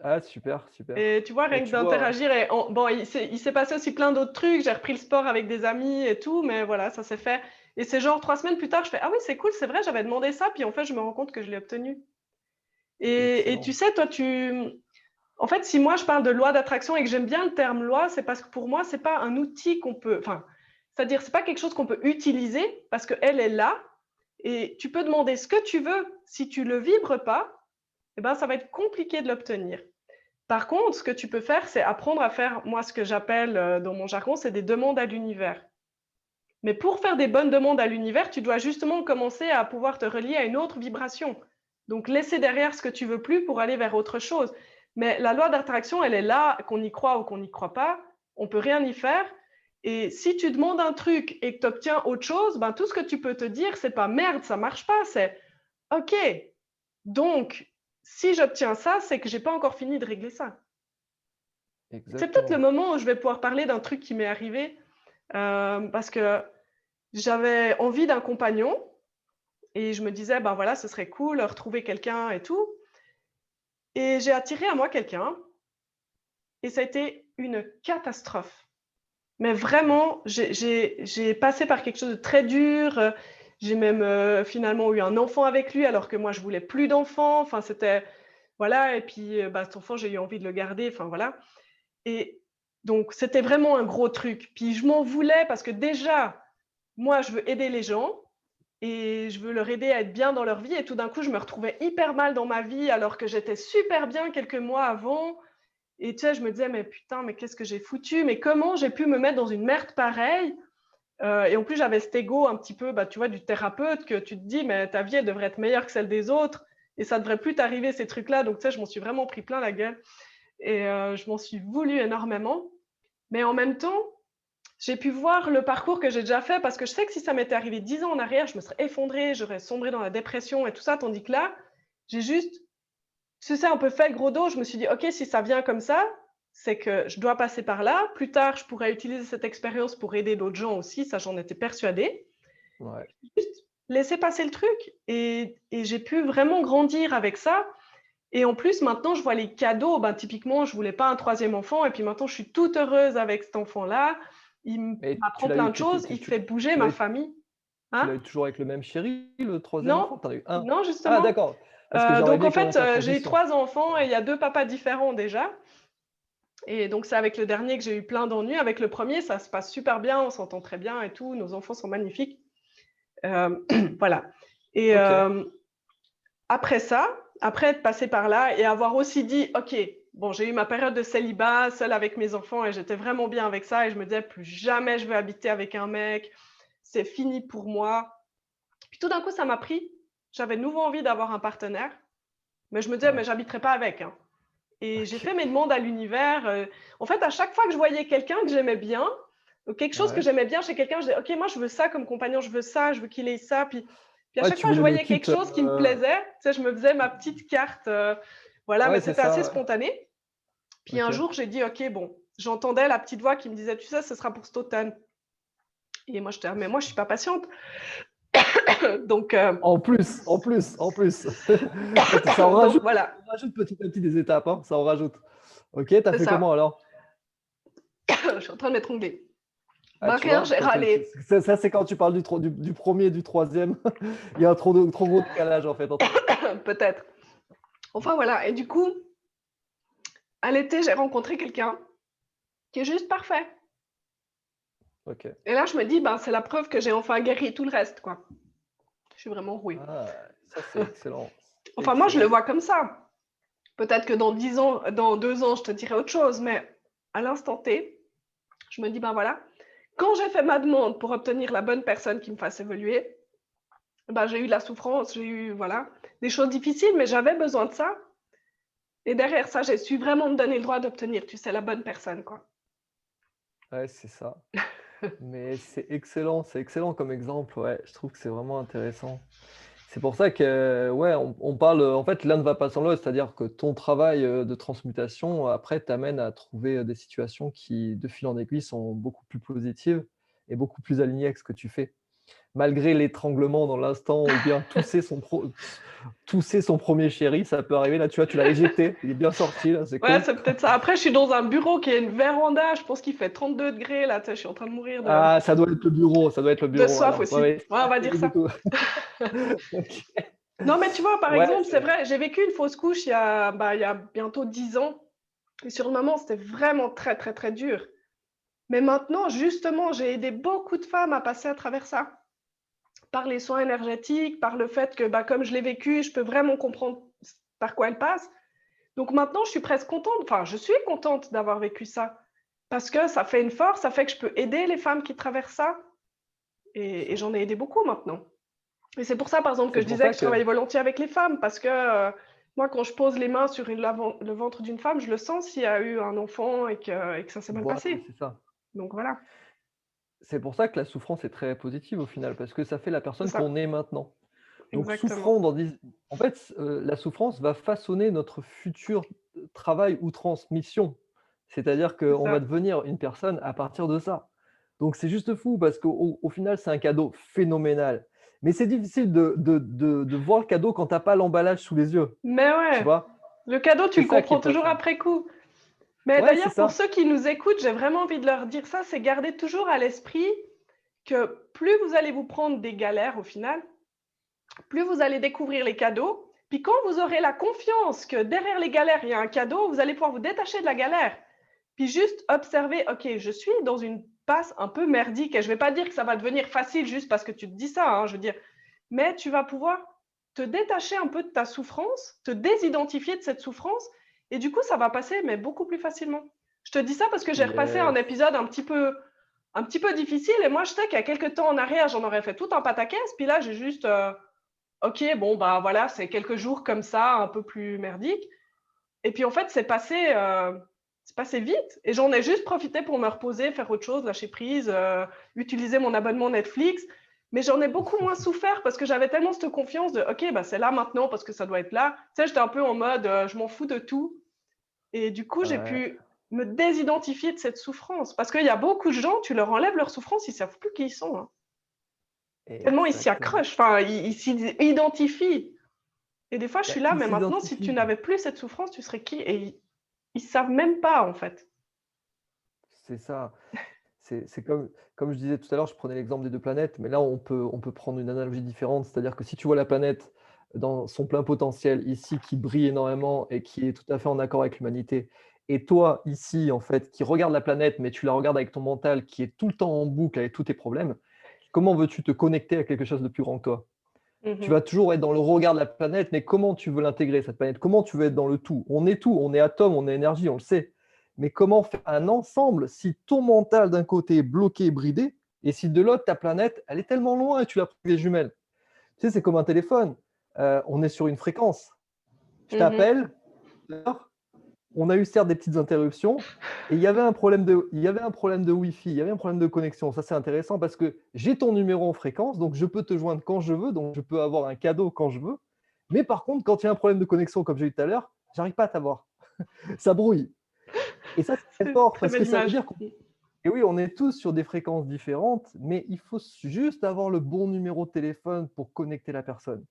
Ah super, super. Et tu vois, Bah, rien que tu vois? d'interagir et bon, il s'est passé aussi plein d'autres trucs. J'ai repris le sport avec des amis et tout, mais voilà, ça s'est fait et c'est genre 3 semaines plus tard, je fais: «Ah oui, c'est cool, c'est vrai, j'avais demandé ça», puis en fait, je me rends compte que je l'ai obtenu. Et tu Excellent. sais, toi, en fait, si moi je parle de loi d'attraction et que j'aime bien le terme loi, c'est parce que pour moi, c'est pas un outil qu'on peut enfin, c'est-à-dire, c'est pas quelque chose qu'on peut utiliser parce qu'elle est là et tu peux demander ce que tu veux. Si tu le vibres pas, eh ben, ça va être compliqué de l'obtenir. Par contre, ce que tu peux faire, c'est apprendre à faire, moi, ce que j'appelle, dans mon jargon, c'est des demandes à l'univers. Mais pour faire des bonnes demandes à l'univers, tu dois justement commencer à pouvoir te relier à une autre vibration. Donc laisser derrière ce que tu veux plus pour aller vers autre chose. Mais la loi d'attraction, elle est là, qu'on y croit ou qu'on n'y croit pas, on peut rien y faire. Et si tu demandes un truc et que tu obtiens autre chose, ben, tout ce que tu peux te dire, c'est pas merde, ça marche pas, c'est OK. Donc, si j'obtiens ça, c'est que j'ai pas encore fini de régler ça. C'est peut-être le Exactement. moment où je vais pouvoir parler d'un truc qui m'est arrivé, parce que j'avais envie d'un compagnon et je me disais: «Ben, voilà, ce serait cool, retrouver quelqu'un et tout» et j'ai attiré à moi quelqu'un et ça a été une catastrophe. Mais vraiment, j'ai passé par quelque chose de très dur, j'ai même, finalement eu un enfant avec lui alors que moi je voulais plus d'enfant. Enfin, c'était voilà et puis, bah, cet enfant, j'ai eu envie de le garder, enfin voilà et donc c'était vraiment un gros truc. Puis je m'en voulais parce que déjà, moi, je veux aider les gens et je veux leur aider à être bien dans leur vie et tout d'un coup, je me retrouvais hyper mal dans ma vie alors que j'étais super bien quelques mois avant et tu sais, je me disais: «Mais putain, mais qu'est-ce que j'ai foutu? Mais comment j'ai pu me mettre dans une merde pareille?» Et en plus, j'avais cet ego un petit peu, bah, tu vois, du thérapeute que tu te dis: «Mais ta vie, elle devrait être meilleure que celle des autres et ça devrait plus t'arriver ces trucs-là». Donc tu sais, je m'en suis vraiment pris plein la gueule et je m'en suis voulu énormément. Mais en même temps, j'ai pu voir le parcours que j'ai déjà fait parce que je sais que si ça m'était arrivé 10 ans en arrière, je me serais effondrée, j'aurais sombré dans la dépression et tout ça, tandis que là, j'ai juste, tu sais, un peu fait le gros dos. Je me suis dit: «OK, si ça vient comme ça, c'est que je dois passer par là. Plus tard, je pourrais utiliser cette expérience pour aider d'autres gens aussi», ça, j'en étais persuadée. Ouais, Juste laisser passer le truc et j'ai pu vraiment grandir avec ça et en plus, maintenant, je vois les cadeaux. Ben, typiquement, je voulais pas un troisième enfant et puis maintenant, je suis toute heureuse avec cet enfant-là. mais tu m'apprend l'as eu plein de choses, il fait bouger tu ma l'as eu famille. tu Hein? l'as eu toujours avec le même chéri, le troisième Non, enfant? Tu en as eu un. non, Ah justement. d'accord, parce que j'aurais Donc aimé en connaître fait, la j'ai eu transition. 3 enfants et il y a 2 papas différents déjà Et donc, c'est avec le dernier que j'ai eu plein d'ennuis. Avec le premier, ça se passe super bien, on s'entend très bien et tout. Nos enfants sont magnifiques. Voilà. Et Ok. après ça, après être passé par là et avoir aussi dit, OK, bon, j'ai eu ma période de célibat, seule avec mes enfants, et j'étais vraiment bien avec ça. Et je me disais, plus jamais je vais habiter avec un mec. C'est fini pour moi. Puis tout d'un coup, ça m'a pris. J'avais de nouveau envie d'avoir un partenaire. Mais je me disais, mais Ouais. j'habiterai pas avec, hein. Et j'ai Ok. fait mes demandes à l'univers. En fait, à chaque fois que je voyais quelqu'un que j'aimais bien, ou quelque chose que Ouais. j'aimais bien chez quelqu'un, je disais, OK, moi, je veux ça comme compagnon, je veux ça, je veux qu'il ait ça. Puis à Ouais, chaque tu fois que je voulais le voyais kit. quelque chose qui me plaisait, tu sais, je me faisais ma petite carte. Voilà, mais Ouais, c'est c'était assez ça. Ouais. spontané. Puis un Ok. jour, j'ai dit, OK, bon, j'entendais la petite voix qui me disait, tu sais, ce sera pour cet automne. Et moi, j'étais, ah, mais moi, je suis pas patiente. Donc, En plus. Ça donc voilà, en rajoute petit à petit des étapes, hein, ça en rajoute. Ok, t'as c'est fait comment ça. alors? Je suis en train de m'étrangler. Ah, Ben tu rien, vois, j'ai râlé. ça, c'est quand tu parles du premier et du troisième. Il y a un trop gros décalage en fait entre les deux. Peut-être. Enfin voilà. Et du coup, à l'été, j'ai rencontré quelqu'un qui est juste parfait. Ok. Et là, je me dis, ben, c'est la preuve que j'ai enfin guéri tout le reste, quoi. Je suis vraiment rouée. Ah, ça c'est excellent. C'est Enfin, moi, je le excellent. vois comme ça. Peut-être que dans 10 ans, dans 2 ans, je te dirai autre chose, mais à l'instant T, je me dis, ben voilà, quand j'ai fait ma demande pour obtenir la bonne personne qui me fasse évoluer, ben, j'ai eu de la souffrance, j'ai eu, voilà, des choses difficiles, mais j'avais besoin de ça. Et derrière ça, j'ai su vraiment me donner le droit d'obtenir, tu sais, la bonne personne, quoi. Ouais, c'est ça. Mais c'est excellent comme exemple, ouais, je trouve que c'est vraiment intéressant. C'est pour ça que, ouais, on parle, en fait, l'un ne va pas sans l'autre, c'est-à-dire que ton travail, de transmutation, après, t'amène à trouver, des situations qui, de fil en aiguille, sont beaucoup plus positives et beaucoup plus alignées avec ce que tu fais. Malgré l'étranglement dans l'instant ou bien tousser son premier chéri, ça peut arriver. Là, tu vois, tu l'as éjecté, il est bien sorti là, c'est Ouais, cool. c'est peut-être ça. Après, je suis dans un bureau qui a une véranda, je pense qu'il fait 32 degrés, là, tu sais, je suis en train de mourir Ah, ça doit être le bureau, ça doit être le de bureau soif alors. Ouais, aussi. ouais, Ouais, on pas va dire terrible du ça. tout. OK. Non, mais tu vois, par Ouais, exemple, c'est vrai, j'ai vécu une fausse couche il y a bientôt 10 ans. Et sur le moment, c'était vraiment très, très, très dur. Mais maintenant, justement, j'ai aidé beaucoup de femmes à passer à travers ça. Par les soins énergétiques, par le fait que, bah, comme je l'ai vécu, je peux vraiment comprendre par quoi elles passent. Donc maintenant, je suis presque contente, enfin, je suis contente d'avoir vécu ça. Parce que ça fait une force, ça fait que je peux aider les femmes qui traversent ça. Et j'en ai aidé beaucoup maintenant. Et c'est pour ça, par exemple, que c'est je pour disais ça que je que travaille volontiers avec les femmes. Parce que moi, quand je pose les mains sur le ventre d'une femme, je le sens s'il y a eu un enfant et que ça s'est mal voilà, passé. c'est ça. Donc voilà, C'est pour ça que la souffrance est très positive au final, parce que ça fait la c'est personne ça, qu'on est maintenant. Donc exactement. souffrons dans dix en fait, la souffrance va façonner notre futur, travail ou transmission. C'est-à-dire C'est qu'on va ça. devenir une personne à partir de ça. Donc c'est juste fou parce qu'au final, c'est un cadeau phénoménal. Mais c'est difficile de voir le cadeau quand tu as pas l'emballage sous les yeux, Mais tu ouais, vois? le cadeau, tu C'est le ça qui est comprends pas toujours simple. après coup. Mais Ouais, c'est d'ailleurs, pour ça. ceux qui nous écoutent, j'ai vraiment envie de leur dire ça, c'est garder toujours à l'esprit que plus vous allez vous prendre des galères au final, plus vous allez découvrir les cadeaux. Puis quand vous aurez la confiance que derrière les galères, il y a un cadeau, vous allez pouvoir vous détacher de la galère. Puis juste observer, OK, je suis dans une passe un peu merdique et je ne vais pas dire que ça va devenir facile juste parce que tu te dis ça, hein, je veux dire, mais tu vas pouvoir te détacher un peu de ta souffrance, te désidentifier de cette souffrance et du coup, ça va passer, mais beaucoup plus facilement. Je te dis ça parce que j'ai repassé un Yes. épisode un petit peu difficile et moi, je sais qu'il y a quelques temps en arrière, j'en aurais fait tout un pataquès, puis là, j'ai juste OK, bon, bah voilà, c'est quelques jours comme ça, un peu plus merdique. Et puis en fait, c'est passé vite. Et j'en ai juste profité pour me reposer, faire autre chose, lâcher prise, utiliser mon abonnement Netflix. Mais j'en ai beaucoup moins souffert parce que j'avais tellement cette confiance de OK, bah c'est là maintenant parce que ça doit être là. Tu sais, j'étais un peu en mode je m'en fous de tout. Et du coup, j'ai Ouais, pu me désidentifier de cette souffrance. Parce qu'il y a beaucoup de gens, tu leur enlèves leur souffrance, ils ne savent plus qui ils sont, hein. Tellement ils s'y exactement. accrochent, enfin, ils s'identifient. Et des fois, je Bah, suis là, il mais maintenant, si tu s'identifie. n'avais plus cette souffrance, tu serais qui? Et ils savent même pas, en fait. C'est ça. C'est comme je disais tout à l'heure, je prenais l'exemple des 2 planètes, mais là on peut prendre une analogie différente. C'est-à-dire que si tu vois la planète dans son plein potentiel ici qui brille énormément et qui est tout à fait en accord avec l'humanité Et toi, ici, en fait, qui regarde la planète, mais tu la regardes avec ton mental qui est tout le temps en boucle avec tous tes problèmes, comment veux-tu te connecter à quelque chose de plus grand que toi? Tu Mhm. vas toujours être dans le regard de la planète, mais comment tu veux l'intégrer, cette planète? Comment tu veux être dans le tout? On est atome, on est énergie, on le sait. Mais comment faire un ensemble si ton mental d'un côté est bloqué, bridé, et si de l'autre, ta planète, elle est tellement loin et tu l'as pris des jumelles? Tu sais, c'est comme un téléphone. On est sur une fréquence. Je Mhm. t'appelle, on a eu certes des petites interruptions, et il y avait un problème de Wi-Fi, il y avait un problème de connexion. Ça, c'est intéressant parce que j'ai ton numéro en fréquence, donc je peux te joindre quand je veux, donc je peux avoir un cadeau quand je veux. Mais par contre, quand il y a un problème de connexion, comme j'ai eu tout à l'heure, j'arrive pas à t'avoir. Ça brouille. Et ça, c'est très C'est une fort très parce que belle ça veut image. dire qu'on et oui, on est tous sur des fréquences différentes, mais il faut juste avoir le bon numéro de téléphone pour connecter la personne.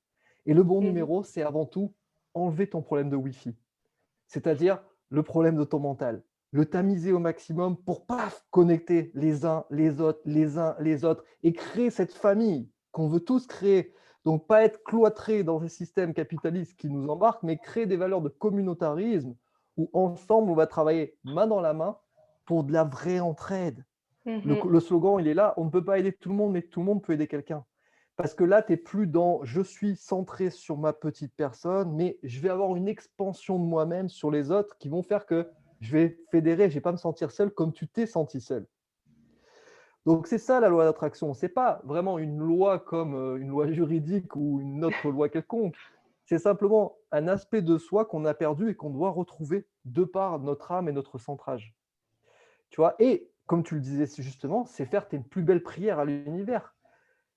Et le bon Mhm. numéro, c'est avant tout enlever ton problème de Wi-Fi, c'est-à-dire le problème de ton mental. Le tamiser au maximum pour paf, connecter les uns, les autres, les uns, les autres et créer cette famille qu'on veut tous créer. Donc, pas être cloîtré dans ces systèmes capitalistes qui nous embarquent, mais créer des valeurs de communautarisme où ensemble, on va travailler main dans la main pour de la vraie entraide. Mhm. Le slogan, il est là, on ne peut pas aider tout le monde, mais tout le monde peut aider quelqu'un. Parce que là, tu n'es plus dans je suis centré sur ma petite personne, mais je vais avoir une expansion de moi-même sur les autres qui vont faire que je vais fédérer, je ne vais pas me sentir seul comme tu t'es senti seul. Donc c'est ça la loi d'attraction. Ce n'est pas vraiment une loi comme une loi juridique ou une autre loi quelconque. C'est simplement un aspect de soi qu'on a perdu et qu'on doit retrouver de par notre âme et notre centrage. Tu vois. Et comme tu le disais justement, c'est faire tes plus belles prières à l'univers.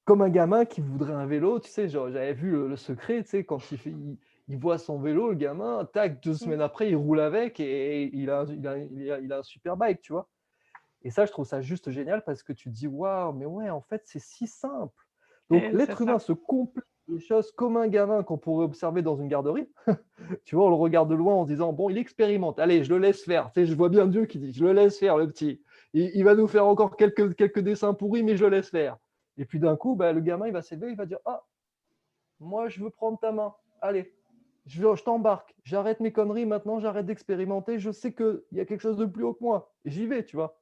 Comme un gamin qui voudrait un vélo, tu sais, genre, j'avais vu le secret, tu sais, quand il voit son vélo, le gamin, tac, 2 semaines après, il roule avec et il a un super bike, tu vois. Et ça, je trouve ça juste génial parce que tu te dis, waouh, mais ouais, en fait, c'est si simple. Donc, Et c'est l'être humain ça. se complique les choses comme un gamin qu'on pourrait observer dans une garderie. Tu vois, on le regarde de loin en se disant, bon, il expérimente, allez, je le laisse faire. Tu sais, je vois bien Dieu qui dit, je le laisse faire, le petit. Il va nous faire encore quelques dessins pourris, mais je le laisse faire. Et puis d'un coup, bah, le gamin, il va s'élever, il va dire, ah, moi, je veux prendre ta main. Allez, je t'embarque. J'arrête mes conneries maintenant, j'arrête d'expérimenter. Je sais qu'il y a quelque chose de plus haut que moi. J'y vais, tu vois.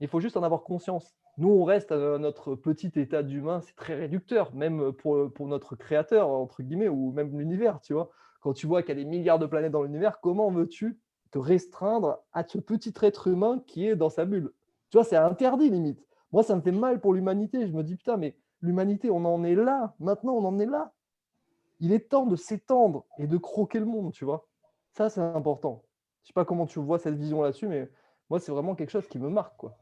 Il faut juste en avoir conscience. Nous, on reste à notre petit état d'humain, c'est très réducteur, même pour notre créateur, entre guillemets, ou même l'univers, tu vois. Quand tu vois qu'il y a des milliards de planètes dans l'univers, comment veux-tu te restreindre à ce petit être humain qui est dans sa bulle? Tu vois, c'est interdit limite. Moi, ça me fait mal pour l'humanité. Je me dis, putain, mais l'humanité, on en est là. Maintenant, on en est là. Il est temps de s'étendre et de croquer le monde, tu vois. Ça, c'est important. Je sais pas comment tu vois cette vision là-dessus, mais moi, c'est vraiment quelque chose qui me marque, quoi.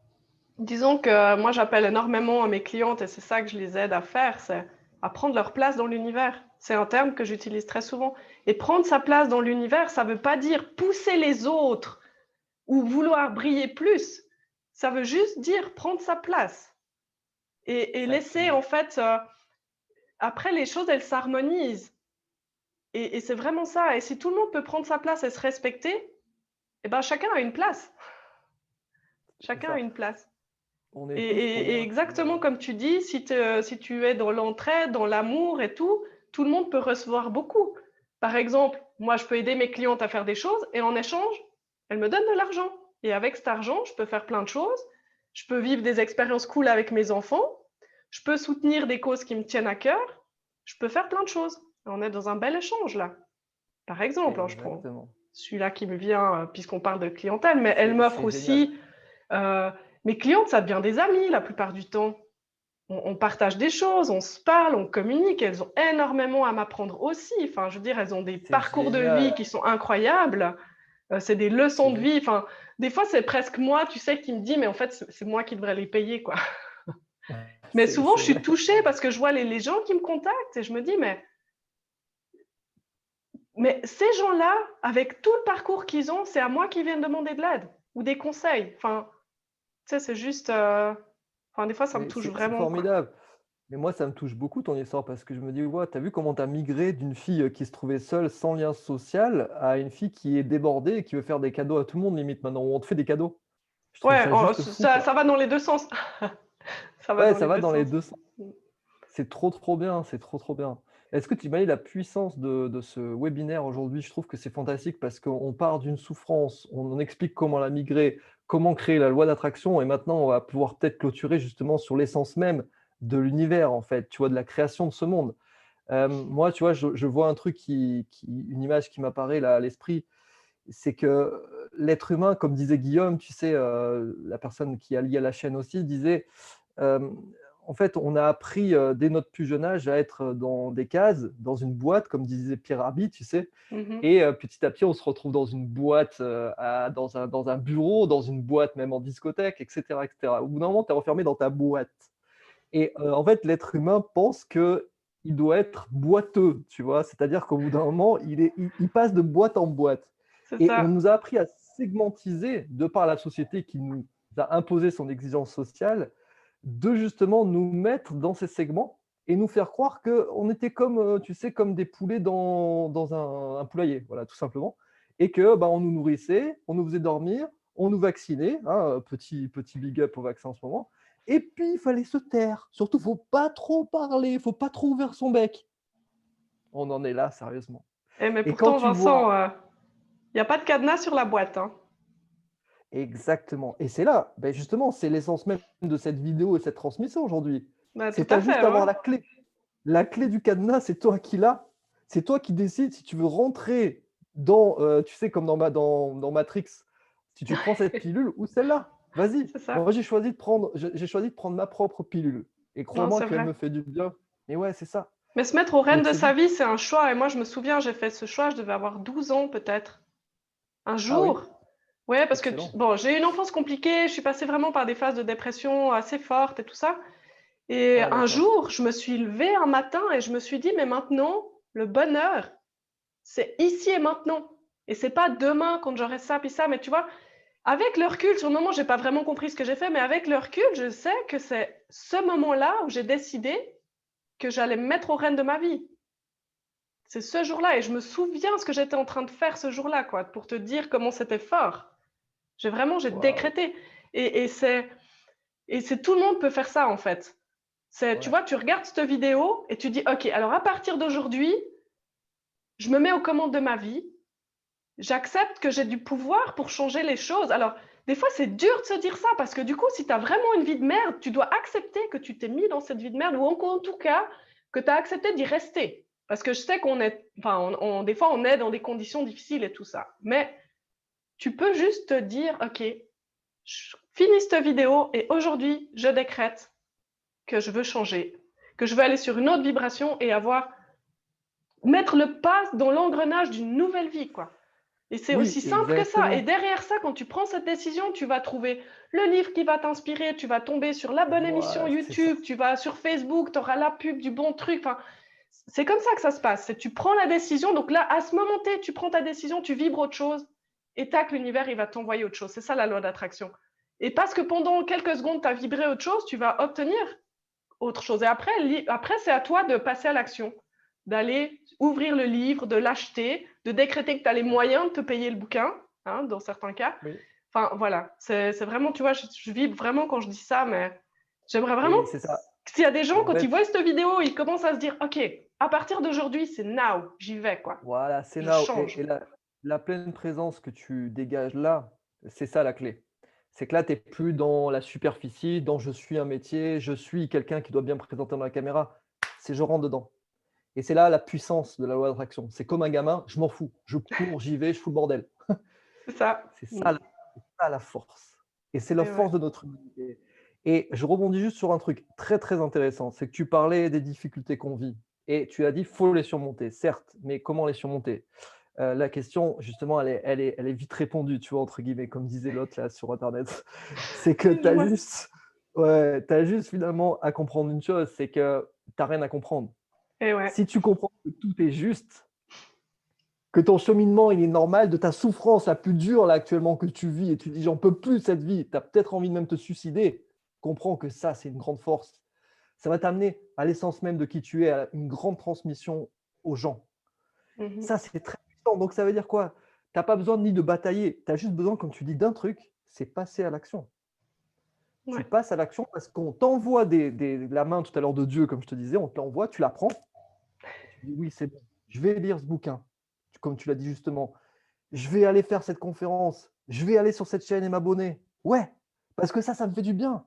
Disons que moi, j'appelle énormément à mes clientes et c'est ça que je les aide à faire, c'est à prendre leur place dans l'univers. C'est un terme que j'utilise très souvent. Et prendre sa place dans l'univers, ça ne veut pas dire pousser les autres ou vouloir briller plus. Ça veut juste dire prendre sa place et laisser, Exactement. en fait, après, les choses, elles s'harmonisent. Et c'est vraiment ça. Et si tout le monde peut prendre sa place et se respecter, eh ben, chacun a une place. C'est Chacun a ça. une place. On est Et, tous pour et moi, tu exactement vois. comme tu dis, si tu es dans l'entraide, dans l'amour et tout le monde peut recevoir beaucoup. Par exemple, moi, je peux aider mes clientes à faire des choses et en échange, elles me donnent de l'argent. Et avec cet argent, je peux faire plein de choses. Je peux vivre des expériences cool avec mes enfants. Je peux soutenir des causes qui me tiennent à cœur. Je peux faire plein de choses. Et on est dans un bel échange là. Par exemple, hein, je prends Exactement. celui-là qui me vient puisqu'on parle de clientèle, mais elle m'offre C'est génial. aussi mes clientes, ça devient des amis la plupart du temps. On partage des choses, on se parle, on communique. Elles ont énormément à m'apprendre aussi. Enfin, je veux dire, elles ont des C'est parcours de vie génial. qui sont incroyables. C'est des C'est leçons de génial. vie. Enfin, des fois, c'est presque moi, tu sais, qui me dit, mais en fait, c'est moi qui devrais les payer, quoi. Mais souvent, C'est je suis vrai. touchée parce que je vois les gens qui me contactent et je me dis, mais ces gens-là, avec tout le parcours qu'ils ont, c'est à moi qu'ils viennent demander de l'aide ou des conseils. Enfin, tu sais, c'est juste. Enfin, des fois, ça me Mais touche c'est vraiment, quoi. formidable. Mais moi, ça me touche beaucoup ton histoire parce que je me dis, ouais, t'as vu comment t'as migré d'une fille qui se trouvait seule, sans lien social, à une fille qui est débordée et qui veut faire des cadeaux à tout le monde, limite maintenant, où on te fait des cadeaux. Je trouve Ouais, ça juste fou, ça, quoi. ça va dans les deux sens. Ça va Ouais, dans ça les va deux dans les sens. deux sens. C'est trop, trop bien. C'est trop, trop bien. Est-ce que tu imagines la puissance de ce webinaire aujourd'hui? Je trouve que c'est fantastique parce qu'on part d'une souffrance, on explique comment la migrer, comment créer la loi d'attraction et maintenant on va pouvoir peut-être clôturer justement sur l'essence même de l'univers en fait, tu vois? De la création de ce monde. Moi, tu vois, je vois un truc une image qui m'apparaît là à l'esprit, c'est que, l'être humain, comme disait Guillaume, tu sais, la personne qui a lié à la chaîne aussi, disait, hem, en fait, on a appris, dès notre plus jeune âge à être dans des cases, dans une boîte, comme disait Pierre Rabhi, tu sais? Mmh. Et petit à petit, on se retrouve dans une boîte, dans un bureau, dans une boîte même en discothèque et cetera et cetera. Au bout d'un moment, tu es enfermé dans ta boîte et en fait, l'être humain pense qu'il doit être boiteux, tu vois? C'est-à-dire qu'au bout d'un moment, il passe de boîte en boîte C'est et on ça. nous a appris à segmentiser, de par la société qui nous a imposé son exigence sociale, de justement nous mettre dans ces segments et nous faire croire qu'on était comme, tu sais, comme des poulets dans un poulailler, voilà, tout simplement et que, bah, on nous nourrissait, on nous faisait dormir, on nous vaccinait, hein, petit big up au vaccin en ce moment et puis il fallait se taire. Surtout, faut pas trop parler, faut pas trop ouvrir son bec. On en est là, sérieusement Eh mais et quand pourtant tu vois Vincent, il y a pas de cadenas sur la boîte, hein. exactement et c'est là, beh, justement, c'est l'essence même de cette vidéo et cette transmission aujourd'hui. Bah, tout C'est tu à as juste fait, à ouais. avoir la clé. La clé du cadenas, c'est toi qui l'as. C'est toi qui décides si tu veux rentrer dans, tu sais, comme dans Matrix, si tu prends cette pilule ou celle-là. Vas-y. C'est ça. Moi, j'ai choisi de prendre ma propre pilule et Non, crois-moi c'est qu'elle vrai. me fait du bien. Et ouais, c'est ça. Mais se mettre aux rênes Donc de c'est sa juste vie, c'est un choix et moi je me souviens, j'ai fait ce choix, je devais avoir 12 ans peut-être. Un ah oui, jour, ouais, parce que tu excellent. bon, j'ai eu une enfance compliquée, je suis passée vraiment par des phases de dépression assez fortes et tout ça et Ah un d'accord. jour, je me suis levée un matin et je me suis dit: «Mais maintenant, le bonheur, c'est ici et maintenant et c'est pas demain quand j'aurai ça puis ça». Mais tu vois, avec le recul, sur le moment, j'ai pas vraiment compris ce que j'ai fait, mais avec le recul, je sais que c'est ce moment-là où j'ai décidé que j'allais me mettre aux rênes de ma vie. C'est ce jour-là et je me souviens ce que j'étais en train de faire ce jour-là, quoi, pour te dire comment c'était fort. J'ai Waouh! décrété et c'est tout le monde peut faire ça, en fait. C'est tu Ouais. vois, tu regardes cette vidéo et tu dis: «OK, alors à partir d'aujourd'hui, je me mets aux commandes de ma vie. J'accepte que j'ai du pouvoir pour changer les choses». Alors, des fois, c'est dur de se dire ça parce que du coup, si tu as vraiment une vie de merde, tu dois accepter que tu t'es mis dans cette vie de merde ou en tout cas, que tu as accepté d'y rester. Parce que je sais qu'on est enfin, des fois, on est dans des conditions difficiles et tout ça. Mais tu peux juste te dire: «OK, je finis cette vidéo et aujourd'hui, je décrète que je veux changer, que je veux aller sur une autre vibration et mettre le pas dans l'engrenage d'une nouvelle vie, quoi». Et c'est Oui, aussi simple que ça. Et exactement. derrière ça, quand tu prends cette décision, tu vas trouver le livre qui va t'inspirer, tu vas tomber sur la bonne émission Voilà, c'est ça. YouTube, tu vas sur Facebook, tu auras la pub du bon truc. Enfin, c'est comme ça que ça se passe. C'est tu prends la décision, donc là, à ce moment T, tu prends ta décision, tu vibres autre chose, et tac, l'univers, il va t'envoyer autre chose. C'est ça la loi d'attraction. Et parce que pendant quelques secondes, tu as vibré autre chose, tu vas obtenir autre chose. Et après c'est à toi de passer à l'action, d'aller ouvrir le livre, de l'acheter, de décréter que tu as les moyens de te payer le bouquin, hein, dans certains cas. Oui Enfin, voilà, c'est vraiment, tu vois, je vibre vraiment quand je dis ça, mais j'aimerais vraiment et c'est ça. s'il y a des gens, En quand ils fait voient cette vidéo, ils commencent à se dire: «OK, à partir d'aujourd'hui, c'est now, j'y vais, quoi. voilà, c'est Je now change». et la pleine présence que tu dégages là, c'est ça la clé. C'est que là, tu es plus dans la superficie, dans «je suis un métier, je suis quelqu'un qui doit bien me présenter dans la caméra». C'est «je rentre dedans» et c'est là la puissance de la loi d'attraction. C'est comme un gamin, je m'en fous, je cours, j'y vais, je fous le bordel. C'est ça. C'est Mmh. ça la force et c'est la Et ouais. force de notre humanité et je rebondis juste sur un truc très, très intéressant, c'est que tu parlais des difficultés qu'on vit et tu as dit: «Faut les surmonter». Certes, mais comment les surmonter? La question justement elle est «vite répondue», tu vois? Entre guillemets, comme disait l'autre là sur internet. C'est que Oui, tu je as vois. juste ouais, tu as juste finalement à comprendre une chose, c'est que tu as rien à comprendre. Et ouais. Si tu comprends que tout est juste, que ton cheminement il est normal, de ta souffrance la plus dure là actuellement que tu vis et tu dis: «J'en peux plus de cette vie», tu as peut-être envie de même te suicider. Comprends que ça, c'est une grande force. Ça va t'amener à l'essence même de qui tu es, à une grande transmission aux gens. Mmh. Ça, c'est très puissant. Donc ça veut dire quoi? Tu as pas besoin ni de batailler, tu as juste besoin, comme tu dis, d'un truc, c'est passer à l'action. Tu Ouais. passes à l'action parce qu'on t'envoie la main tout à l'heure de Dieu, comme je te disais, on te l'envoie, tu la prends, tu Je dis, oui, c'est bon. Je vais lire ce bouquin, comme tu l'as dit justement. Je vais aller faire cette conférence. Je vais aller sur cette chaîne et m'abonner. Ouais, parce que ça me fait du bien.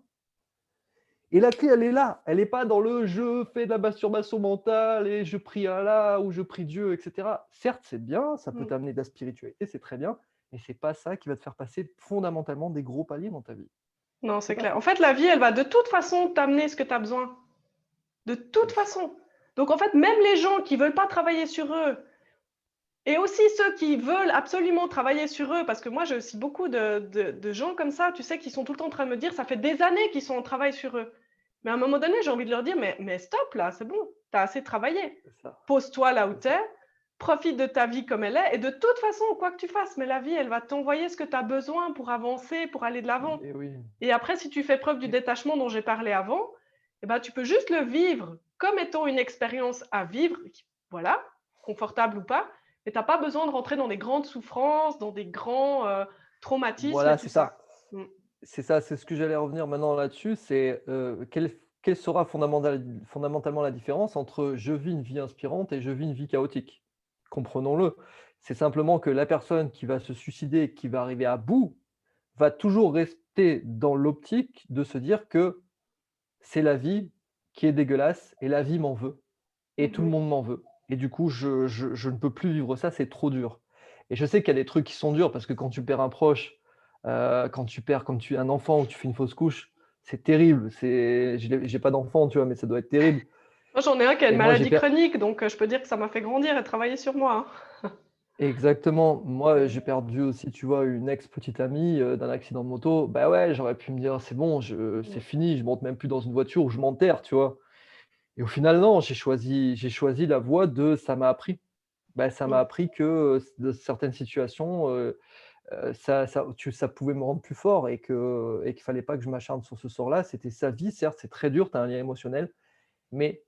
Et la clé, elle est là. Elle n'est pas dans le je fais de la masturbation mentale et je prie Allah ou je prie Dieu, etc. Certes, c'est bien, ça peut Mm. t'amener de la spiritualité, c'est très bien, mais c'est pas ça qui va te faire passer fondamentalement des gros paliers dans ta vie. Non, C'est c'est pas clair. En ça. fait, la vie, elle va de toute façon t'amener ce que tu as besoin. De toute Yes. façon. Donc, en fait, même les gens qui veulent pas travailler sur eux, et aussi ceux qui veulent absolument travailler sur eux, parce que moi, j'ai aussi beaucoup de gens comme ça, tu sais, qui sont tout le temps en train de me dire, ça fait des années qu'ils sont en travail sur eux. Mais à un moment donné, j'ai envie de leur dire, mais stop là, c'est bon, tu as assez travaillé. C'est ça. Pose-toi là où C'est tu ça. es, profite de ta vie comme elle est, et de toute façon, quoi que tu fasses, mais la vie, elle va t'envoyer ce que tu as besoin pour avancer, pour aller de l'avant. Et oui. Et après, si tu fais preuve du Et- détachement dont j'ai parlé avant, eh ben, tu peux juste le vivre comme étant une expérience à vivre, voilà, confortable ou pas, mais tu n'as pas besoin de rentrer dans des grandes souffrances, dans des grands traumatismes et Voilà, tout c'est ça. ça. Mm. C'est ça, c'est ce que j'allais revenir maintenant là-dessus. C'est quelle sera fondamentalement la différence entre je vis une vie inspirante et je vis une vie chaotique. Comprenons-le. C'est simplement que la personne qui va se suicider, qui va arriver à bout, va toujours rester dans l'optique de se dire que c'est la vie qui est dégueulasse et la vie m'en veut et tout le Mhm. monde m'en veut. Et du coup, je ne peux plus vivre ça, c'est trop dur. Et je sais qu'il y a des trucs qui sont durs parce que quand tu perds un proche, quand tu es un enfant ou tu fais une fausse couche, c'est terrible. J'ai pas d'enfant, tu vois, mais ça doit être terrible. Moi, j'en ai un qui a une Et moi, j'ai maladie per chronique, donc je peux dire que ça m'a fait grandir et travailler sur moi, hein. exactement. Moi, C'est- j'ai perdu aussi, tu vois, une ex-petite amie, d'un accident de moto. Bah ouais, j'aurais pu me dire: «C'est bon, c'est Mm. fini, je monte même plus dans une voiture ou je m'enterre», tu vois? Et au final, non, j'ai choisi la voie de ça m'a appris. Bah, ça m'a Mm. appris que, de certaines situations, ça pouvait me rendre plus fort et qu'il fallait pas que je m'acharne sur ce sort-là. C'était sa vie, certes, c'est très dur, tu as un lien émotionnel, mais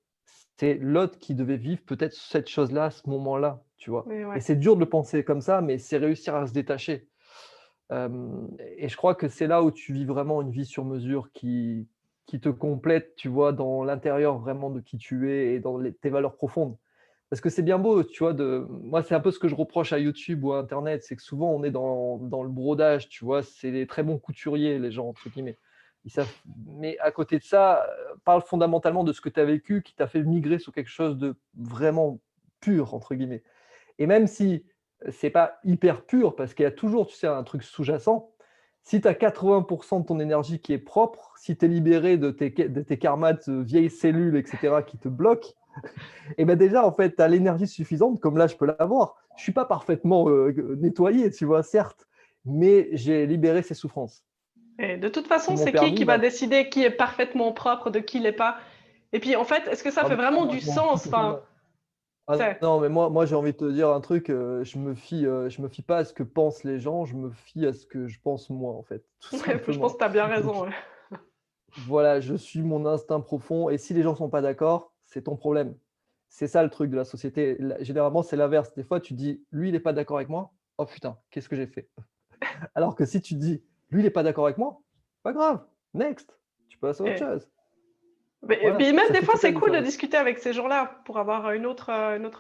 c'est l'autre qui devait vivre peut-être cette chose-là, à ce moment-là, tu vois? Mais Et ouais. c'est dur de le penser comme ça, mais c'est réussir à se détacher. Et je crois que c'est là où tu vis vraiment une vie sur mesure qui te complète, tu vois, dans l'intérieur vraiment de qui tu es et dans tes valeurs profondes. Parce que c'est bien beau, tu vois, moi, c'est un peu ce que je reproche à YouTube ou à internet, c'est que souvent on est dans le brodage, tu vois? C'est des très bons «couturiers», les gens, entre guillemets. Ils savent mais à côté de ça, parle fondamentalement de ce que tu as vécu, qui t'a fait migrer sur quelque chose de vraiment «pur» entre guillemets. Et même si c'est pas hyper pur, parce qu'il y a toujours, tu sais, un truc sous-jacent, si tu as 80 de ton énergie qui est propre, si tu es libéré de tes karmas de vieilles cellules, et cetera, qui te bloquent, et ben déjà, en fait, tu as l'énergie suffisante, comme là, je peux l'avoir. Je suis pas parfaitement, nettoyé, tu vois? Certes, mais j'ai libéré ces souffrances Et de toute qui façon, m'ont c'est qui permis va maintenant. décider qui est parfaitement propre, de qui l'est pas? Et puis, en fait, est-ce que ça Ah fait bah ça, vraiment moi, du je m'en fous sens? Enfin, totalement. Ah c'est non, mais moi j'ai envie de te dire un truc, je me fie pas à ce que pensent les gens, je me fie à ce que je pense moi, en fait, tout ouais, je pense simplement. que tu as bien Donc raison, ouais. voilà, je suis mon instinct profond et si les gens sont pas d'accord, c'est ton problème. C'est ça le truc de la société. Généralement, c'est l'inverse. Des fois, tu dis: «Lui, il est pas d'accord avec moi. Oh putain, qu'est-ce que j'ai fait?» Alors que si tu dis: «Lui, il est pas d'accord avec moi», pas grave, next, tu passes à autre Et chose. mais Voilà, puis même ça des fait fois, toute la c'est cool de différence. discuter avec ces gens-là pour avoir une autre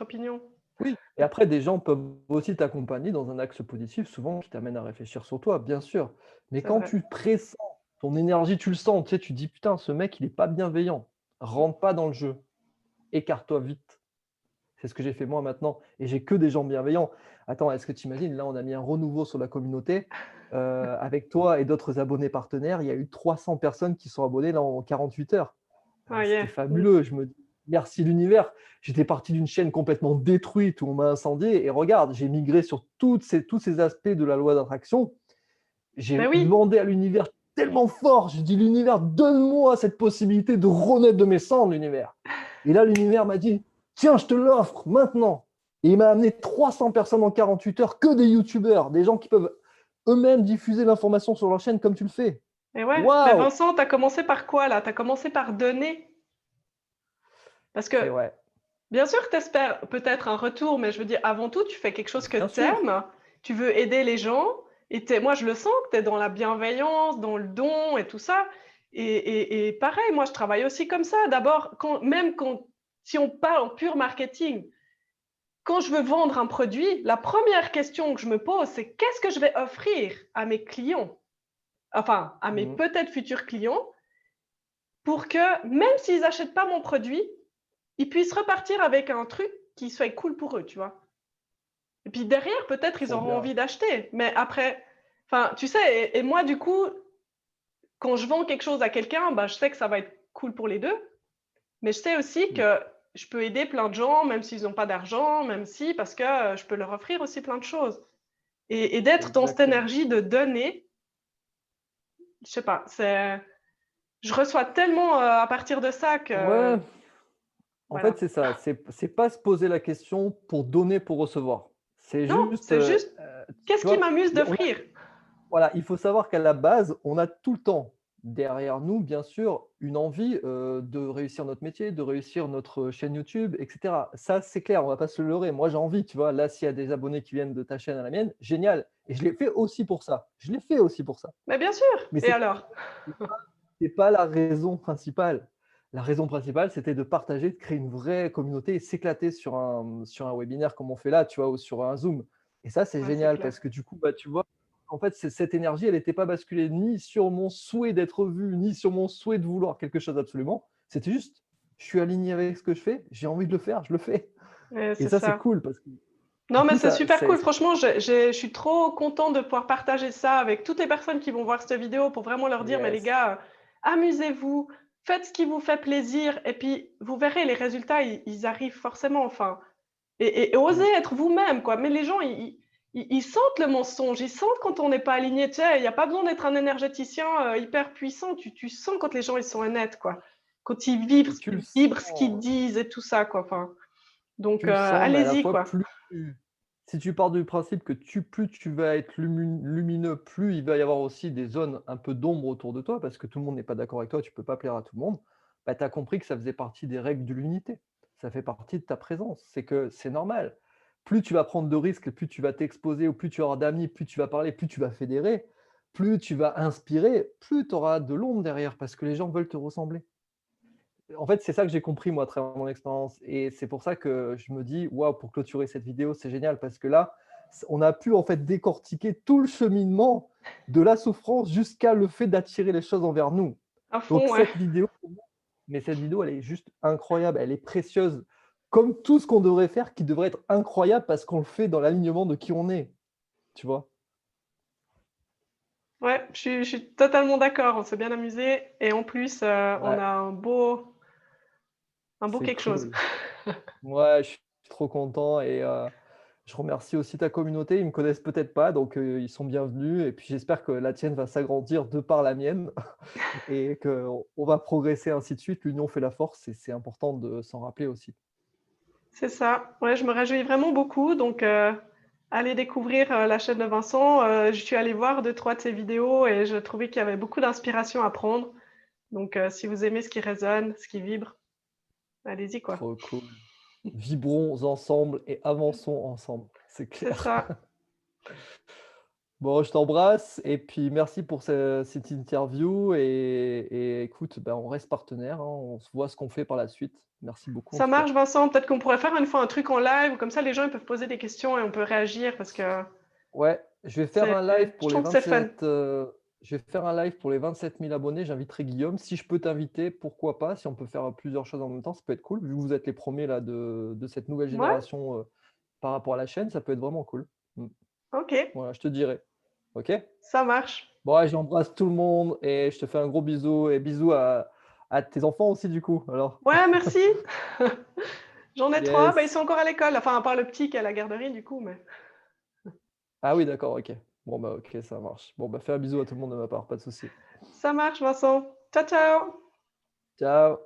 opinion. Oui et après des gens peuvent aussi t'accompagner dans un axe positif, souvent qui t'amène à réfléchir sur toi, bien sûr. Mais C'est quand vrai. tu pressens, ton énergie, tu le sens, tu sais, tu te dis: «Putain, ce mec, il est pas bienveillant». Rentre pas dans le jeu, écarte-toi vite. C'est ce que j'ai fait moi maintenant et j'ai que des gens bienveillants. Attends, est-ce que tu imagines, là, on a mis un renouveau sur la communauté, avec toi et d'autres abonnés partenaires, il y a eu 300 personnes qui sont abonnées là en 48 heures. Ah C'était yeah. Mmh. fabuleux. Je me dis: «Merci l'univers». J'étais parti d'une chaîne complètement détruite où on m'a incendié et regarde, j'ai migré sur tous ces aspects de la loi d'attraction. Mais J'ai oui, demandé à l'univers tellement fort, j'ai dit: «L'univers, donne-moi cette possibilité de renaître de mes cendres, l'univers». Et là, l'univers m'a dit: «Tiens, je te l'offre maintenant». Et il m'a amené 300 personnes en 48 heures, que des youtubeurs, des gens qui peuvent eux-mêmes diffuser l'information sur leur chaîne comme tu le fais. et ouais. Mais Waouh! Vincent, tu as commencé par quoi là? Tu as commencé par donner? Parce Et que ouais, bien sûr que tu espères peut-être un retour, mais je veux dire, avant tout, tu fais quelque chose que bien tu sûr. aimes, tu veux aider les gens et moi, je le sens que tu es dans la bienveillance, dans le don et tout ça. Et pareil, moi, je travaille aussi comme ça. D'abord, même quand, si on parle en pur marketing, quand je veux vendre un produit, la première question que je me pose, c'est qu'est-ce que je vais offrir à mes clients? Enfin, à mes Mmh. peut-être futurs clients, pour que même s'ils achètent pas mon produit, ils puissent repartir avec un truc qui soit cool pour eux, tu vois? Et puis derrière, peut-être, ils Trop auront bien. envie d'acheter, mais après enfin, tu sais et moi, du coup, quand je vends quelque chose à quelqu'un, bah, je sais que ça va être cool pour les 2. Mais je sais aussi Mmh. que je peux aider plein de gens, même s'ils n'ont pas d'argent, même si parce que, je peux leur offrir aussi plein de choses et d'être dans cette Exactement. énergie de donner, je sais pas, c'est je reçois tellement, à partir de ça que Ouais, en fait, voilà. c'est ça. C'est pas se poser la question pour donner, pour recevoir. C'est Non, juste, c'est juste tu qu'est-ce qui vois? m'amuse Il y a on a d'offrir? Voilà, il faut savoir qu'à la base, on a tout le temps derrière nous, bien sûr, une envie, de réussir notre métier, de réussir notre chaîne YouTube et cetera. Ça, c'est clair, on va pas se leurrer. Moi, j'ai envie, tu vois? Là, s'il y a des abonnés qui viennent de ta chaîne à la mienne, génial et je l'ai fait aussi pour ça. Je l'ai fait aussi pour ça. Mais bien sûr Mais et alors? c'est pas la raison principale. La raison principale, c'était de partager, de créer une vraie communauté et s'éclater sur un webinaire comme on fait là, tu vois? Ou sur un Zoom. Et ça, c'est Ouais, c'est génial clair. parce que du coup, bah, tu vois, en fait, cette énergie, elle n'était pas basculée ni sur mon souhait d'être vu, ni sur mon souhait de vouloir quelque chose absolument. C'était juste, je suis aligné avec ce que je fais, j'ai envie de le faire, je le fais. Ouais, Et c'est ça, c'est ça. cool parce que Non, du mais coup, c'est ça, super cool. Franchement, je suis trop contente de pouvoir partager ça avec toutes les personnes qui vont voir cette vidéo pour vraiment leur dire: «Mais les yes, gars, amusez-vous, faites ce qui vous fait plaisir et puis vous verrez les résultats, ils arrivent forcément, enfin» et osez mm, être vous-même, quoi. Mais les gens, ils sentent le mensonge, ils sentent quand on n'est pas aligné, tu sais? Il y a pas besoin d'être un énergéticien, hyper puissant. Tu sens quand les gens, ils sont honnêtes, quoi. Quand ils et vibrent ce qu'ils disent et tout ça, quoi, enfin donc tu le sens, mais à la allez-y, fois, quoi. si tu pars du principe que plus tu vas être lumineux, plus il va y avoir aussi des zones un peu d'ombre autour de toi, parce que tout le monde n'est pas d'accord avec toi, tu peux pas plaire à tout le monde, bah, tu as compris que ça faisait partie des règles de l'unité. Ça fait partie de ta présence. C'est que c'est normal. Plus tu vas prendre de risques, plus tu vas t'exposer, ou plus tu auras d'amis, plus tu vas parler, plus tu vas fédérer, plus tu vas inspirer, plus tu auras de l'ombre derrière, parce que les gens veulent te ressembler. En fait, c'est ça que j'ai compris moi à travers mon expérience et c'est pour ça que je me dis: «Waouh, pour clôturer cette vidéo, c'est génial» parce que là, on a pu en fait décortiquer tout le cheminement de la souffrance jusqu'à le fait d'attirer les choses envers nous. À Donc fond, ouais. cette vidéo, cette vidéo, elle est juste incroyable, elle est précieuse, comme tout ce qu'on devrait faire qui devrait être incroyable parce qu'on le fait dans l'alignement de qui on est, tu vois? Ouais, je suis totalement d'accord, on s'est bien amusé et en plus, on Ouais, a un beau c'est quelque chose. cool. Ouais, je suis trop content et je remercie aussi ta communauté. Ils me connaissent peut-être pas, donc ils sont bienvenus et puis j'espère que la tienne va s'agrandir de par la mienne et qu'on va progresser ainsi de suite. L'union fait la force et c'est important de s'en rappeler aussi. C'est ça. Ouais, je me réjouis vraiment beaucoup donc allez découvrir, la chaîne de Vincent. Je suis allée voir 2-3 de ses vidéos et je trouvais qu'il y avait beaucoup d'inspiration à prendre. Donc si vous aimez ce qui résonne, ce qui vibre, allez-y, quoi. Trop cool. Vibrons ensemble et avançons ensemble, c'est C'est clair. ça. Bon, je t'embrasse et puis merci pour cette interview et écoute, ben, on reste partenaires, hein, on se voit ce qu'on fait par la suite. Merci beaucoup en Ça tout cas. marche Vincent, peut-être qu'on pourrait faire une fois un truc en live, comme ça les gens ils peuvent poser des questions et on peut réagir parce que Ouais, je vais faire c'est un live je pour les trouve que c'est fun. 27, je vais faire un live pour les 27 000 abonnés, j'inviterai Guillaume. Si je peux t'inviter, pourquoi pas? Si on peut faire plusieurs choses en même temps, ça peut être cool. Vu que vous êtes les premiers là de cette nouvelle Ouais, génération, par rapport à la chaîne, ça peut être vraiment cool. Mmh. OK, Voilà, je te dirai. OK? ça marche. Bon, ouais, j'embrasse tout le monde et je te fais un gros bisou et bisous à tes enfants aussi du coup, alors? Ouais, merci. J'en ai 3, bah, ils sont Yes. encore à l'école, enfin à part le petit qui est à la garderie du coup, mais Ah oui, d'accord, OK. Bon, bah, OK, ça marche. Bon, bah, fais un bisou à tout le monde de ma part, pas de souci. ça marche Vincent. Ciao, ciao. Ciao.